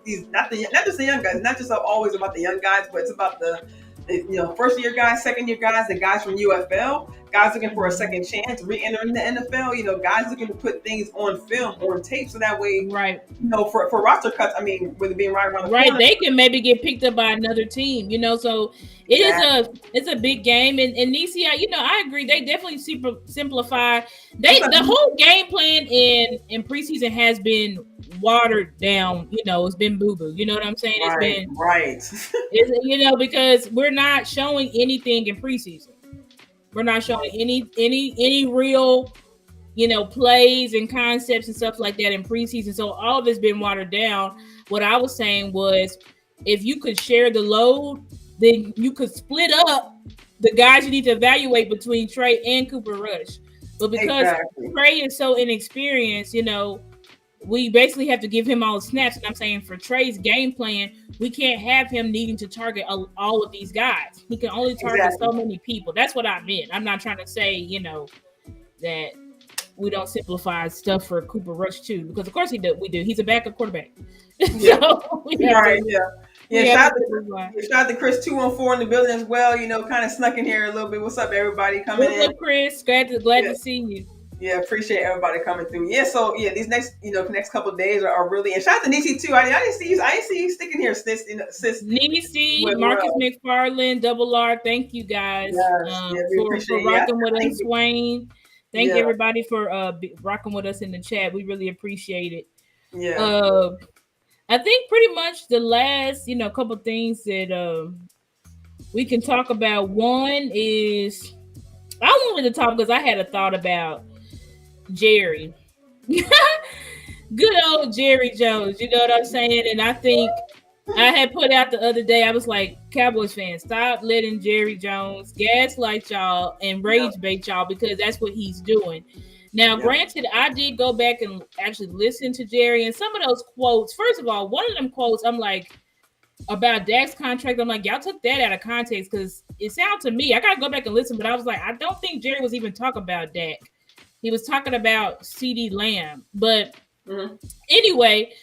these not just the young guys, not just always about the young guys, but it's about the first year guys, second year guys, the guys from UFL, guys looking for a second chance, re-entering the NFL, guys looking to put things on film, on tape, so that way, right? For roster cuts, I mean, with it being right around the corner, they can maybe get picked up by another team, so it's a big game, and Nisi, I agree, they definitely simplify. The whole game plan in preseason has been watered down, it's been boo-boo, you know what I'm saying? It's been right. Because we're not showing anything in preseason. We're not showing any real, plays and concepts and stuff like that in preseason. So all of it's been watered down. What I was saying was, if you could share the load, then you could split up the guys you need to evaluate between Trey and Cooper Rush. But because Trey is so inexperienced, we basically have to give him all the snaps. And I'm saying for Trey's game plan, we can't have him needing to target all of these guys. He can only target so many people. That's what I meant. I'm not trying to say, that we don't simplify stuff for Cooper Rush too, because of course we do. He's a backup quarterback. Yeah. Shout out to Chris 214 in the building as well. Kind of snuck in here a little bit. What's up, everybody coming in? What's up, Chris? Glad to see you. Yeah, appreciate everybody coming through. Yeah, so these next couple of days are really, and shout out to Nisi too. I didn't see you sticking here, sis. Nisi, Marcus McFarland, Double R. Thank you guys for rocking with us, Wayne. Thank everybody for rocking with us in the chat. We really appreciate it. Yeah. I think pretty much the last couple things that we can talk about. One is I wanted to talk because I had a thought about Jerry. Good old Jerry Jones, you know what I'm saying? And I think I had put out the other day, I was like, Cowboys fans, stop letting Jerry Jones gaslight y'all and rage bait y'all, because that's what he's doing. Now, granted, I did go back and actually listen to Jerry, and some of those quotes, first of all, one of them quotes, I'm like, about Dak's contract, I'm like, y'all took that out of context, because it sounded to me, I got to go back and listen, but I was like, I don't think Jerry was even talking about Dak. He was talking about CeeDee Lamb. But anyway,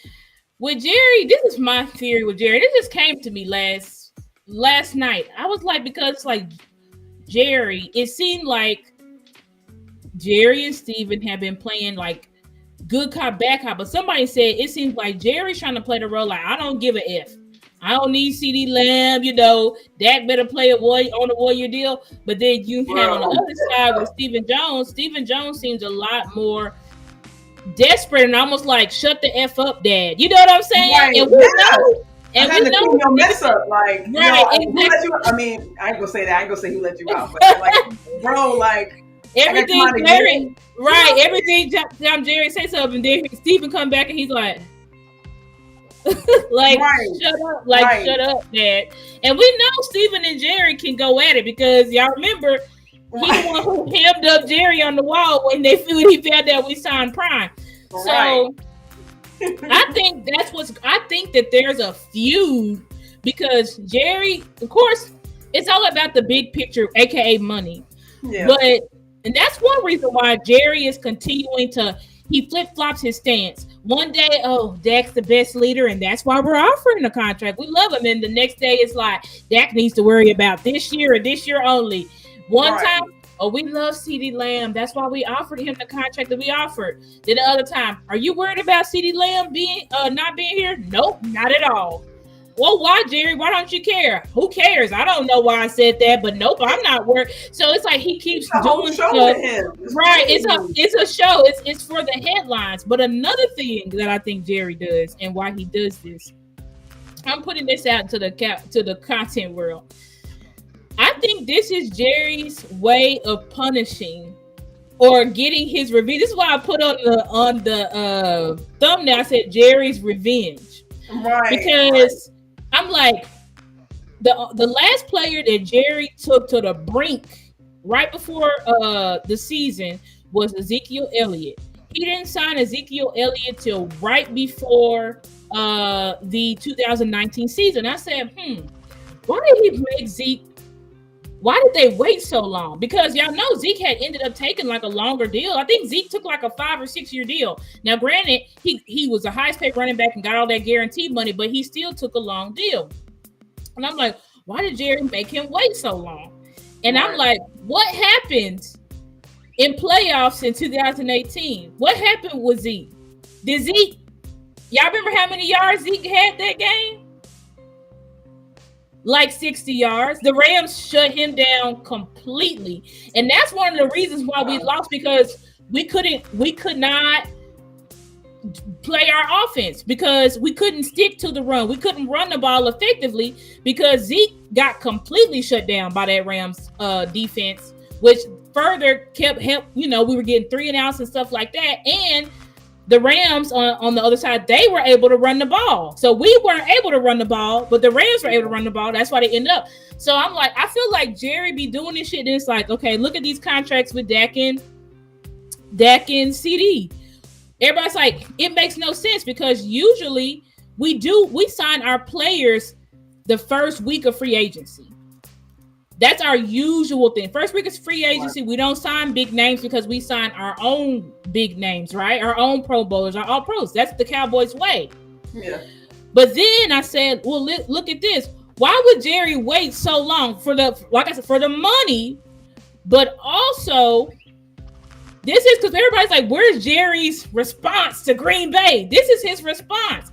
with Jerry, this is my theory with Jerry. This just came to me last night. I was like, because like Jerry, it seemed like Jerry and Steven have been playing like good cop, bad cop. But somebody said it seems like Jerry's trying to play the role like, I don't give a F. I don't need CeeDee Lamb, Dak better play on a Warrior deal. But then you have on the other side with Stephen Jones. Stephen Jones seems a lot more desperate and almost like, shut the F up, Dad. You know what I'm saying? Right. And we know. And we know your mess up, like, right, who let you, I mean, I ain't gonna say that. I ain't gonna say who let you out, but like, bro, like, everything Jerry, right? Everything time Jerry say something, and then Stephen come back and he's like, like, shut up, like, shut up, Dad. And we know Stephen and Jerry can go at it, because y'all remember he the one who hemmed up Jerry on the wall when he found out we signed Prime. So I think I think that there's a feud, because Jerry, of course, it's all about the big picture, aka money. Yeah. And that's one reason why Jerry is continuing to. he flip-flops his stance. One day, oh, Dak's the best leader, and that's why we're offering a contract. We love him. And the next day, it's like, Dak needs to worry about this year or this year only. One time, oh, we love CeeDee Lamb. That's why we offered him the contract that we offered. Then the other time, are you worried about CeeDee Lamb not being here? Nope, not at all. Well, why, Jerry? Why don't you care? Who cares? I don't know why I said that, but nope, I'm not worried. So it's like he keeps doing stuff. Right? It's a show. It's for the headlines. But another thing that I think Jerry does, and why he does this, I'm putting this out to the content world. I think this is Jerry's way of punishing or getting his revenge. This is why I put on the thumbnail. I said Jerry's revenge, right? Because I'm like, the last player that Jerry took to the brink right before the season was Ezekiel Elliott. He didn't sign Ezekiel Elliott till right before the 2019 season. I said, why did he make Zeke? Why did they wait so long? Because y'all know Zeke had ended up taking like a longer deal. I think Zeke took like a 5 or 6 year deal. Now, granted, he was the highest paid running back and got all that guaranteed money, but he still took a long deal. And I'm like, why did Jerry make him wait so long? And I'm like, what happened in playoffs in 2018? What happened with Zeke? Did Zeke, y'all remember how many yards Zeke had that game? Like 60 yards. The Rams shut him down completely. And that's one of the reasons why we lost, because we could not play our offense because we couldn't stick to the run. We couldn't run the ball effectively because Zeke got completely shut down by that Rams defense, which further we were getting 3 and outs and stuff like that. And the Rams on the other side, they were able to run the ball. So we weren't able to run the ball, but the Rams were able to run the ball. That's why they ended up. So I'm like, I feel like Jerry be doing this shit. And it's like, okay, look at these contracts with Dak and CD. Everybody's like, it makes no sense because usually we sign our players the first week of free agency. That's our usual thing. First week is free agency. We don't sign big names because we sign our own big names, right? Our own Pro Bowlers, our all pros. That's the Cowboys way. Yeah. But then I said, well, look at this. Why would Jerry wait so long for the money? But also, this is because everybody's like, where's Jerry's response to Green Bay? This is his response.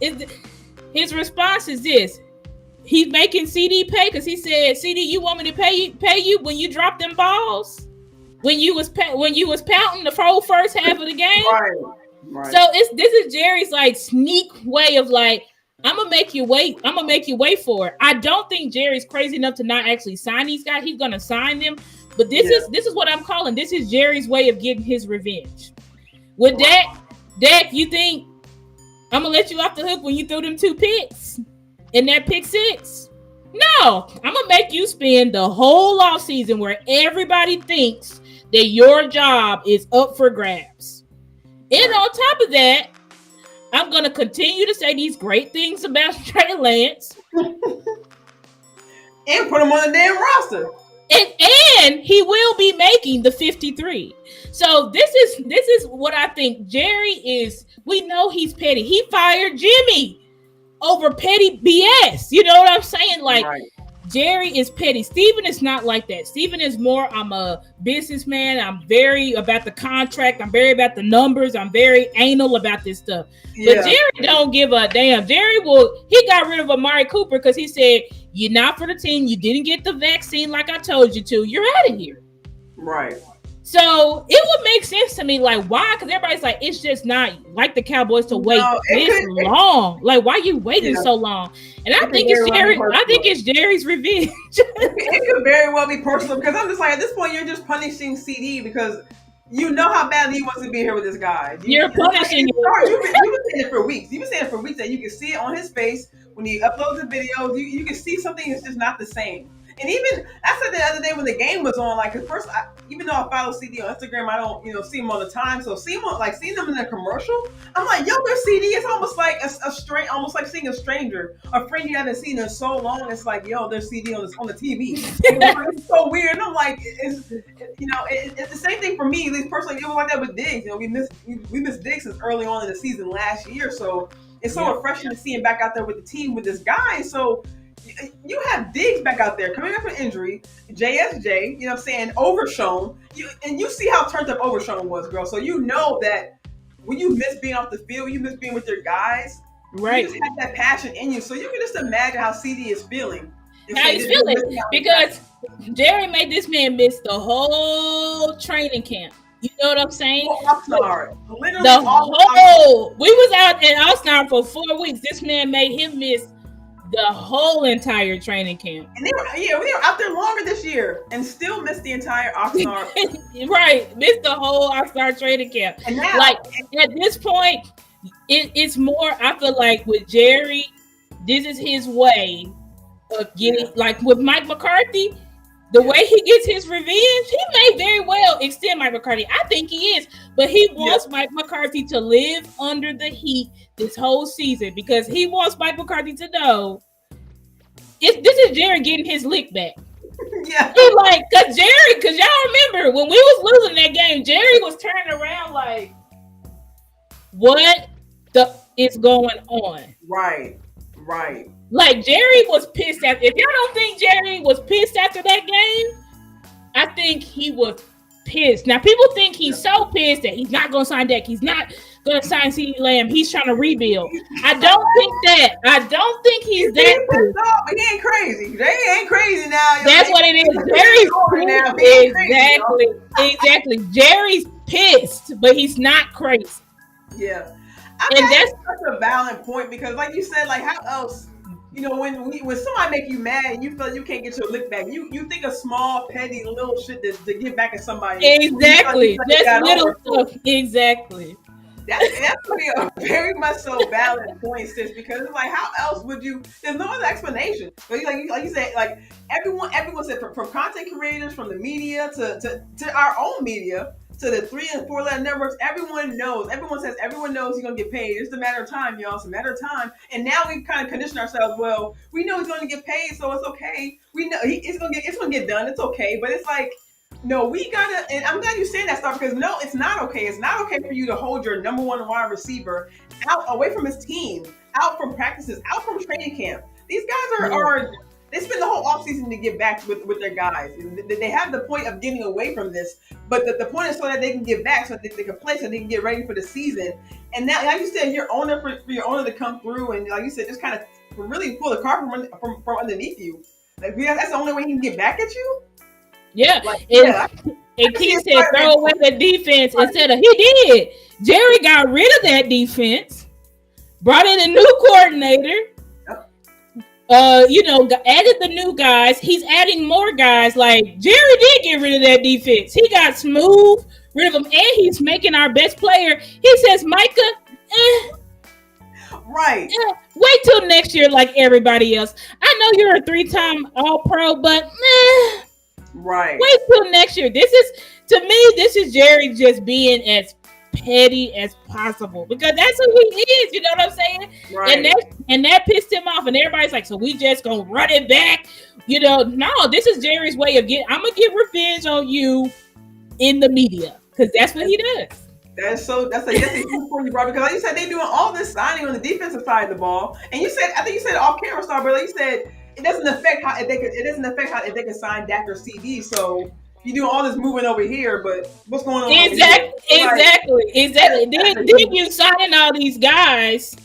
His response is this. He's making CD pay because he said, CD, you want me to pay you when you drop them balls? When you was pouting the whole first half of the game? Right. So this is Jerry's like sneak way of like, I'm gonna make you wait. I'm gonna make you wait for it. I don't think Jerry's crazy enough to not actually sign these guys. He's gonna sign them. But this is what I'm calling. This is Jerry's way of getting his revenge. With Dak, you think I'm gonna let you off the hook when you threw them 2 picks? In that pick 6? No, I'm gonna make you spend the whole offseason where everybody thinks that your job is up for grabs. And on top of that, I'm gonna continue to say these great things about Trey Lance. And put him on the damn roster. And he will be making the 53. So this is what I think. Jerry is, we know he's petty. He fired Jimmy over petty BS. You know what I'm saying? Like, Jerry is petty. Steven is not like that. Steven is more, I'm a businessman. I'm very about the contract. I'm very about the numbers. I'm very anal about this stuff. Yeah. But Jerry don't give a damn. He got rid of Amari Cooper because he said, you're not for the team. You didn't get the vaccine like I told you to. You're out of here. Right. So it would make sense to me, like, why? Because everybody's like, it's just not like the Cowboys to wait this long. Like, why are you waiting so long? And I think it's Jerry. I think it's Jerry's revenge. It could very well be personal because I'm just like, at this point, you're just punishing CD because you know how badly he wants to be here with this guy. You're punishing him. You've been saying it for weeks. You've been saying it for weeks that you can see it on his face when he uploads the videos. You can see something is just not the same. And even I said the other day when the game was on, like, 'cause first, even though I follow CD on Instagram, I don't, see him all the time. So seeing them in a commercial, I'm like, yo, there's CD. It's almost like almost like seeing a stranger, a friend you haven't seen in so long. It's like, yo, there's CD on the TV. It's so weird. And I'm like, it's the same thing for me. At least personally, it was like that with Diggs. We missed Diggs since early on in the season last year. So it's so refreshing to see him back out there with the team with this guy. So you have Diggs back out there coming up from injury, JSJ, you know what I'm saying, Overshown. You see how turned up Overshown was, girl. So you know that when you miss being off the field, you miss being with your guys. Right. You just have that passion in you. So you can just imagine how CD is feeling. How he's feeling. Because Jerry made this man miss the whole training camp. You know what I'm saying? Literally we was out in Oxnard for 4 weeks. This man made him miss the whole entire training camp. And we were out there longer this year and still missed the entire Oxnard. Right. Missed the whole Oxnard training camp. And now, like, at this point, it's more, I feel like with Jerry, this is his way of getting, like with Mike McCarthy, the way he gets his revenge, he may very well extend Mike McCarthy. I think he is, but he wants Mike McCarthy to live under the heat this whole season because he wants Mike McCarthy to know this is Jerry getting his lick back. Yeah. He like, cause y'all remember when we was losing that game, Jerry was turning around like, what the is going on? Right. Like Jerry was pissed after. If y'all don't think Jerry was pissed after that game, I think he was pissed. Now people think he's so pissed that he's not going to sign Dak. He's not going to sign CeeDee Lamb. He's trying to rebuild. I don't think that. I don't think he's that pissed. But he ain't crazy. Jerry ain't crazy now. That's what it is. Jerry's exactly. Jerry's pissed, but he's not crazy. Yeah. And that's such a valid point because, like you said, like how else, when somebody make you mad and you feel you can't get your lick back, you think of small, petty, little shit to get back at somebody. Exactly. That's little stuff. Exactly. That's really a very much so valid point, sis. Because it's like, how else would you? There's no other explanation. Like you said, like everyone said from content creators, from the media to our own media. To the 3 and 4 letter networks, everyone knows. Everyone says everyone knows he's gonna get paid. It's a matter of time, y'all. It's a matter of time. And now we've kind of conditioned ourselves. Well, we know he's gonna get paid, so it's okay. We know it's gonna get done. It's okay. But it's like, no, we gotta. And I'm glad you saying that stuff because no, it's not okay. It's not okay for you to hold your number one wide receiver out away from his team, out from practices, out from training camp. These guys are they spend the whole offseason to get back with their guys. They have the point of getting away from this, but the point is so that they can get back, so that they can play, so they can get ready for the season. And now, like you said, your owner for your owner to come through and, like you said, just kind of really pull the carpet from underneath you. Like, that's the only way he can get back at you. Yeah, and Keith said throw away the defense instead of he did. Jerry got rid of that defense, brought in a new coordinator. Added the new guys. He's adding more guys. Like Jerry did get rid of that defense. He got smooth, rid of them, and he's making our best player. He says, Micah, right. Wait till next year, like everybody else. I know you're a 3-time All-Pro, but right. Wait till next year. This is Jerry just being as petty as possible because that's who he is. You know what I'm saying? Right. And that pissed him off. And everybody's like, so we just gonna run it back? No. This is Jerry's way of I'm gonna get revenge on you in the media because that's what he does. That's a good point you brought because like you said, they doing all this signing on the defensive side of the ball, and I think you said off camera, Star, but like you said, it doesn't affect how if they can sign Dak or CD. So. You do all this moving over here, but what's going on? Exactly. Then you signing all these guys,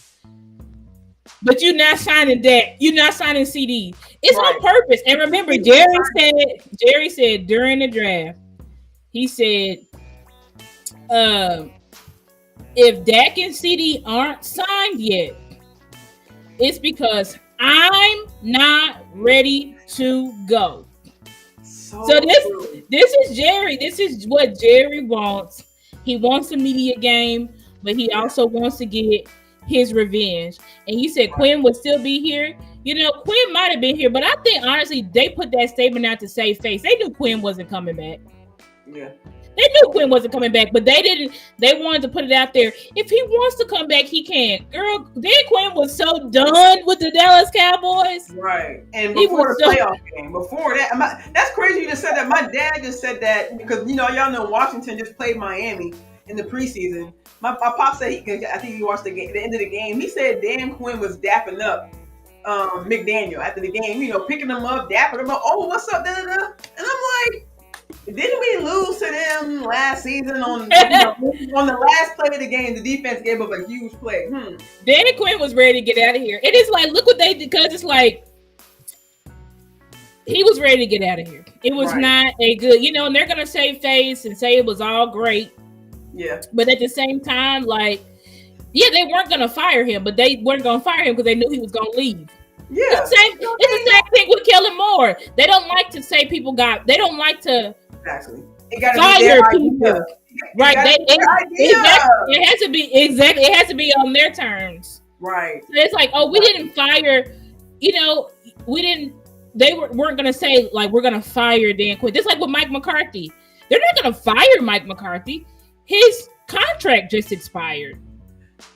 but you're not signing Dak. You're not signing CD. It's on purpose. And remember, Jerry said during the draft, he said, if Dak and CD aren't signed yet, it's because I'm not ready to go. So this is Jerry. This is what Jerry wants. He wants a media game, but he also wants to get his revenge. And you said Quinn would still be here. You know, Quinn might have been here, but I think honestly they put that statement out to save face. They knew Quinn wasn't coming back. Yeah. They knew Quinn wasn't coming back, but they didn't. They wanted to put it out there. If he wants to come back, he can. Girl, Dan Quinn was so done with the Dallas Cowboys. Right. And before the playoff game, before that, that's crazy you just said that. My dad just said that because, you know, y'all know Washington just played Miami in the preseason. My pop said, I think he watched the end of the game. He said Dan Quinn was dapping up McDaniel after the game, you know, picking him up, dapping him up. Oh, what's up? Da, da, da. And I'm like, didn't we lose to them last season on on the last play of the game? The defense gave up a huge play. Danny Quinn was ready to get out of here. It is like, look what they did, because it's like he was ready to get out of here. It was not a good, you know, and they're gonna save face and say it was all great. Yeah. But at the same time, like, yeah, they weren't gonna fire him, but they weren't gonna fire him because they knew he was gonna leave. Yeah. It's the same thing with Kellen Moore. They don't like to say they don't like to fire people. Right. It has to be exactly. It has to be on their terms. Right. So it's like, oh, we didn't fire. You know, we didn't. They weren't gonna say like we're gonna fire Dan Quinn. Just like with Mike McCarthy, they're not gonna fire Mike McCarthy. His contract just expired.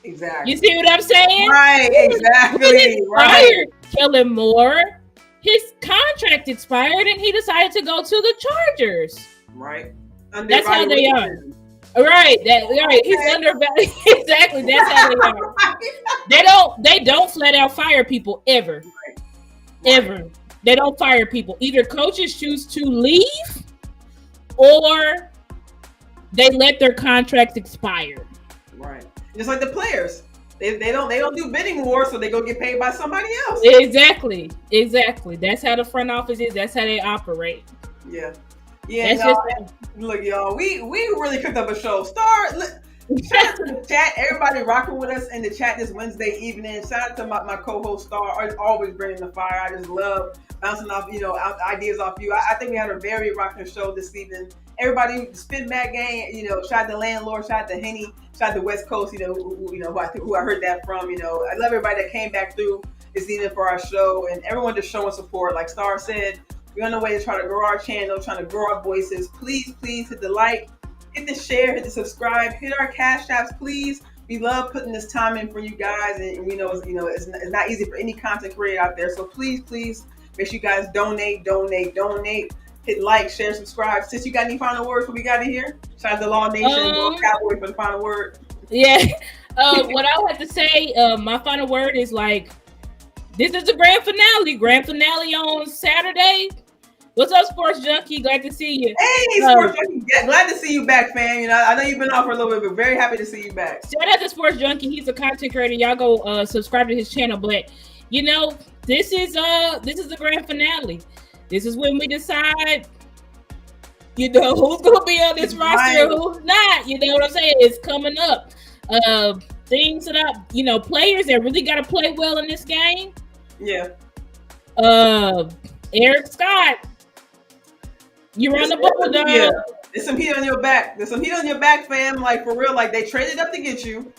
Exactly. You see what I'm saying? Right. Exactly. We didn't fire Kellen Moore. His contract expired, and he decided to go to the Chargers. Right. That's how they are. Right. He's undervalued. Exactly. That's how they are. They don't flat out fire people ever. Right. Ever. They don't fire people. Either coaches choose to leave, or they let their contracts expire. Right. Just like the players. They don't do bidding war, so they go get paid by somebody else. Exactly. That's how the front office is. That's how they operate. Yeah. Yeah. Look, y'all. We really cooked up a show. Shout out to the chat. Everybody rocking with us in the chat this Wednesday evening. Shout out to my co-host Star, always bringing the fire. I just love bouncing off, ideas off you. I think we had a very rocking show this evening. Everybody, spin back gang. Shout out to Landlord. Shout out to Henny. Shout out to West Coast. Who I heard that from. I love everybody that came back through this evening for our show, and everyone just showing support. Like Star said, we're on the way to try to grow our channel, trying to grow our voices. Please hit the like, hit the share, hit the subscribe, hit our cash apps, please. We love putting this time in for you guys, and we know it's not easy for any content creator out there. So please make sure you guys donate. Hit like, share, subscribe. Since you got any final words before we got in here? Shout out to Law Nation, Cowboy for the final word. Yeah. What I would have to say, my final word is like, this is the grand finale. Grand finale on Saturday. What's up, Sports Junkie? Glad to see you. Hey, Sports Junkie. Glad to see you back, fam. I know you've been off for a little bit, but very happy to see you back. Shout out to Sports Junkie. He's a content creator. Y'all go subscribe to his channel. But this is the grand finale. This is when we decide, who's gonna be on this roster and who's not. You know what I'm saying? It's coming up. Things that players that really gotta play well in this game. Yeah. Eric Scott. You're on the ball, dog. Yeah. There's some heat on your back. Fam. Like, for real. Like, they traded up to get you.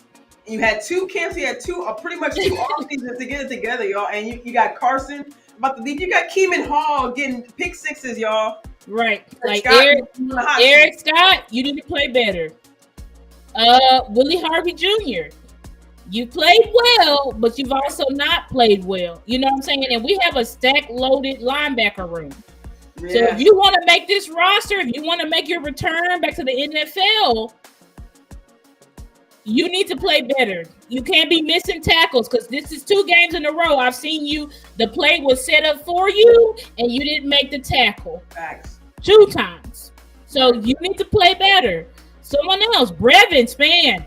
And you had two camps. You had pretty much two off seasons to get it together, y'all. And you got Carson about to leave. You got Keeman Hall getting pick sixes, y'all. Right. Like Eric Scott, you need to play better. Willie Harvey Jr. You played well, but you've also not played well. You know what I'm saying? And we have a stack-loaded linebacker room. Yeah. So if you want to make this roster, if you want to make your return back to the NFL, you need to play better. You can't be missing tackles because this is 2 games in a row. I've seen you. The play was set up for you, and you didn't make the tackle. Facts. 2 times. So you need to play better. Someone else, Brevin Span.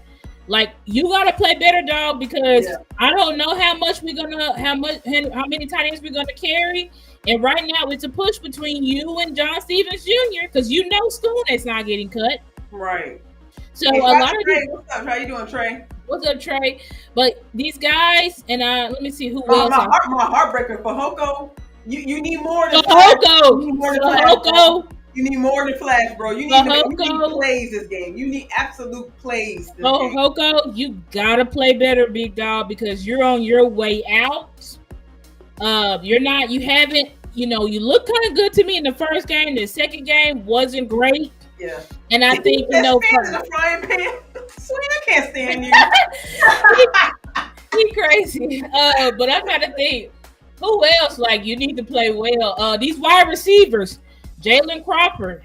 Like, you gotta play better, dog, because I don't know how many tight ends we're gonna carry. And right now it's a push between you and John Stevens Jr. because Schoon is not getting cut. Right. So a lot of what's up? How you doing, Trey? What's up, Trey? But these guys, and let me see who else. My heartbreaker for Hoko. You need more than Hoko. You need more than flash, bro. You need plays this game. You need absolute plays this game. Hoko, you gotta play better, big dog, because you're on your way out. You haven't, you look kind of good to me in the first game. The second game wasn't great. Yeah. And I think, in the frying pan. Sweet, I can't stand you. He crazy. But I'm trying to think, who else, like, you need to play well? These wide receivers, Jalen Crawford.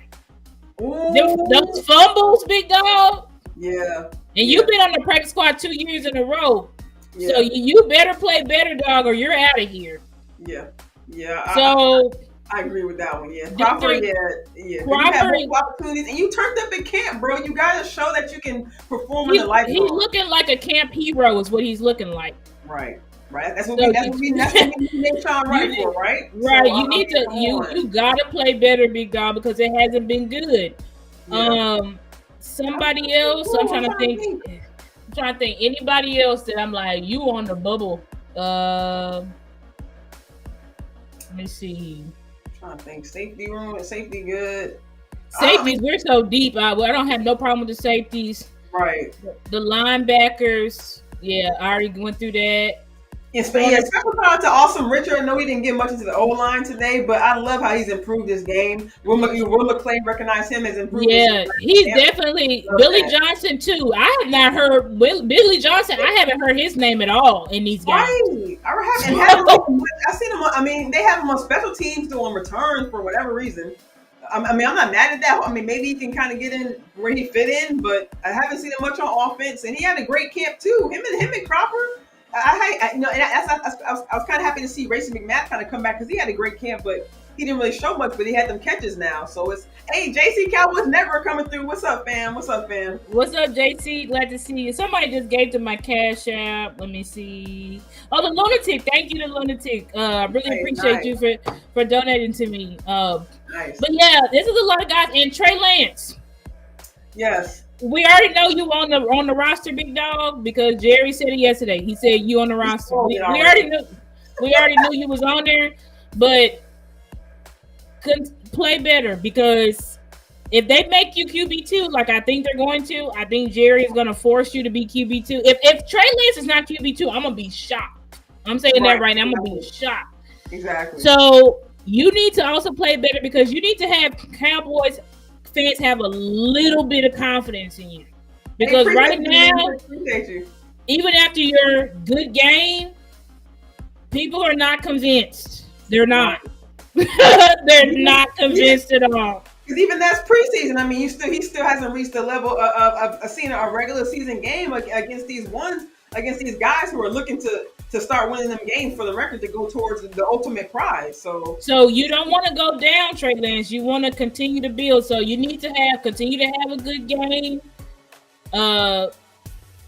Those fumbles, big dog. Yeah. And you've been on the practice squad 2 years in a row. Yeah. So you better play better, dog, or you're out of here. Yeah. Yeah. So I agree with that one. Yeah. Crawford, yeah. Crawford, you have more opportunities, and you turned up at camp, bro. You gotta show that you can perform in the life. He's looking like a camp hero, is what he's looking like. Right. That's what we need Sean Wright for, right? Right. So, you need to you gotta play better, big dog, because it hasn't been good. Yeah. Somebody else. I'm trying to think. I'm trying to think anybody else that I'm like, you on the bubble. Let me see. I'm trying to think. Safety room, safety good. Safeties, we're so deep. I don't have no problem with the safeties. Right. The linebackers, yeah, I already went through that. Special shout out to Awesome Richard. I know he didn't get much into the O-line today, but I love how he's improved his game. Will McClay recognize him as improved. Yeah, he's definitely Billy Johnson too. I have not heard Billy Johnson. I haven't heard his name at all in these games. Right. I seen him. I mean, they have him on special teams doing returns for whatever reason. I mean, I'm not mad at that. I mean, maybe he can kind of get in where he fit in, but I haven't seen him much on offense. And he had a great camp too. Him and Cropper. I was kind of happy to see Racing McMath kind of come back because he had a great camp, but he didn't really show much. But he had them catches now, so it's JC Cowboys never coming through. What's up, fam? What's up, JC? Glad to see you. Somebody just gave to my cash app. Let me see. Oh, the Lunatic. Thank you, the Lunatic. Really appreciate you for donating to me. Nice. But yeah, this is a lot of guys. And Trey Lance. Yes. We already know you on the roster, big dog, because Jerry said it yesterday. He said you on the roster. We already knew you was on there, but couldn't play better, because if they make you QB2, like I think they're going to, I think Jerry is going to force you to be QB2. If Trey Lance is not QB2, I'm gonna be shocked. I'm saying that right now. I'm gonna be shocked. Exactly. So you need to also play better, because you need to have Cowboys fans have a little bit of confidence in you, because right now, even after your good game, people are not convinced. They're not. They're not convinced at all. Because even that's preseason. I mean, he still hasn't reached the level of seeing a regular season game against these guys who are looking to start winning them games for the record to go towards the ultimate prize. So you don't want to go down, Trey Lance. You want to continue to build. So you need to continue to have a good game.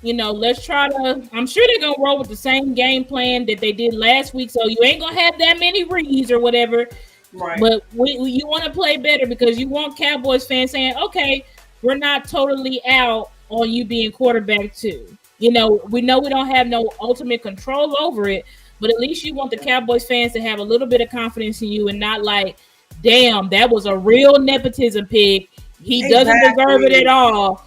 Let's try to. I'm sure they're gonna roll with the same game plan that they did last week. So you ain't gonna have that many reads or whatever. Right. But you want to play better, because you want Cowboys fans saying, "Okay, we're not totally out on you being quarterback too." We know we don't have no ultimate control over it, but at least you want the Cowboys fans to have a little bit of confidence in you and not like, damn, that was a real nepotism pick. He doesn't deserve it at all.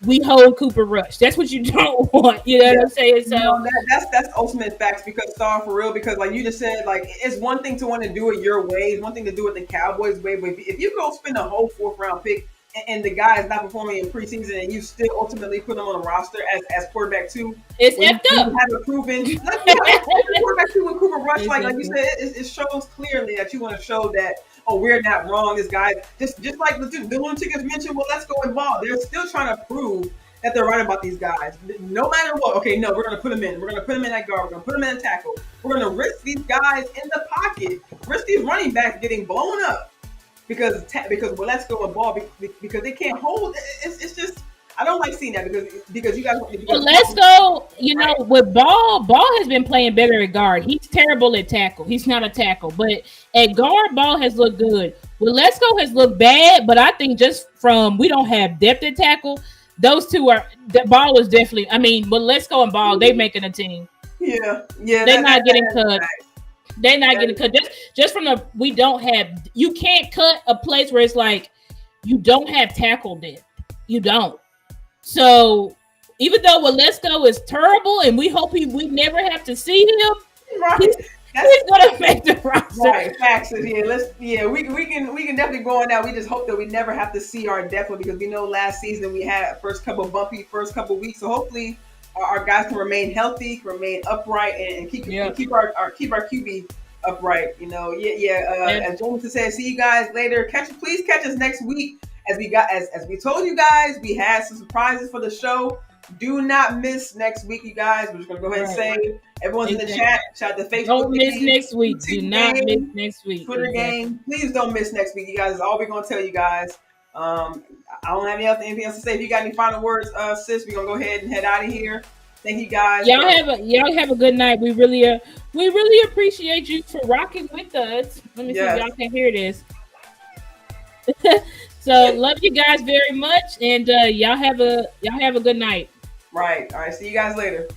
We hold Cooper Rush. That's what you don't want. You know what I'm saying? So that's ultimate facts, because Star, for real, because like you just said, like it's one thing to want to do it your way, it's one thing to do it the Cowboys way, but if you go spend a whole 4th round pick and the guy is not performing in preseason, and you still ultimately put him on the roster as quarterback 2. It's effed up. You have a proven quarterback 2 with Cooper Rush. Like you said, it shows clearly that you want to show that, we're not wrong. This guy, just like the Lunatic has mentioned, well, let's go involved. They're still trying to prove that they're right about these guys. No matter what, okay, no, we're going to put them in. We're going to put them in that guard. We're going to put them in a tackle. We're going to risk these guys in the pocket, risk these running backs getting blown up. Because let's go and ball, because they can't hold. It's just, I don't like seeing that, because you guys. Well, let's go. With Ball has been playing better at guard. He's terrible at tackle. He's not a tackle, but at guard, Ball has looked good. Well, Let's Go has looked bad, but I think just from we don't have depth at tackle. Those two are the Ball is definitely. I mean, but Let's Go and Ball, they making a team. Yeah. They're not getting cut. They're not getting cut. Just from the we don't have. You can't cut a place where it's like you don't have tackle depth. You don't. So even though Walesko is terrible, and we hope we never have to see him, Right. he's gonna make the roster. Right, facts. We can definitely go on that. We just hope that we never have to see our depth because we know last season we had first couple weeks. So hopefully our guys can remain healthy, can remain upright, and keep our QB upright. As Jameson said, see you guys later. Please catch us next week as we told you guys. We had some surprises for the show. Do not miss next week, you guys. We're just gonna go ahead and say everyone's in the chat. Shout out to Facebook. Don't miss next week. Do not miss next week. Twitter game. Please don't miss next week, you guys. That's all we're gonna tell you guys. I don't have anything else to say. If you got any final words, sis, we're gonna go ahead and head out of here. Thank you guys. Y'all have a good night. We really appreciate you for rocking with us. Let me see if y'all can hear this. So love you guys very much, and y'all have a good night. Right. All right. See you guys later.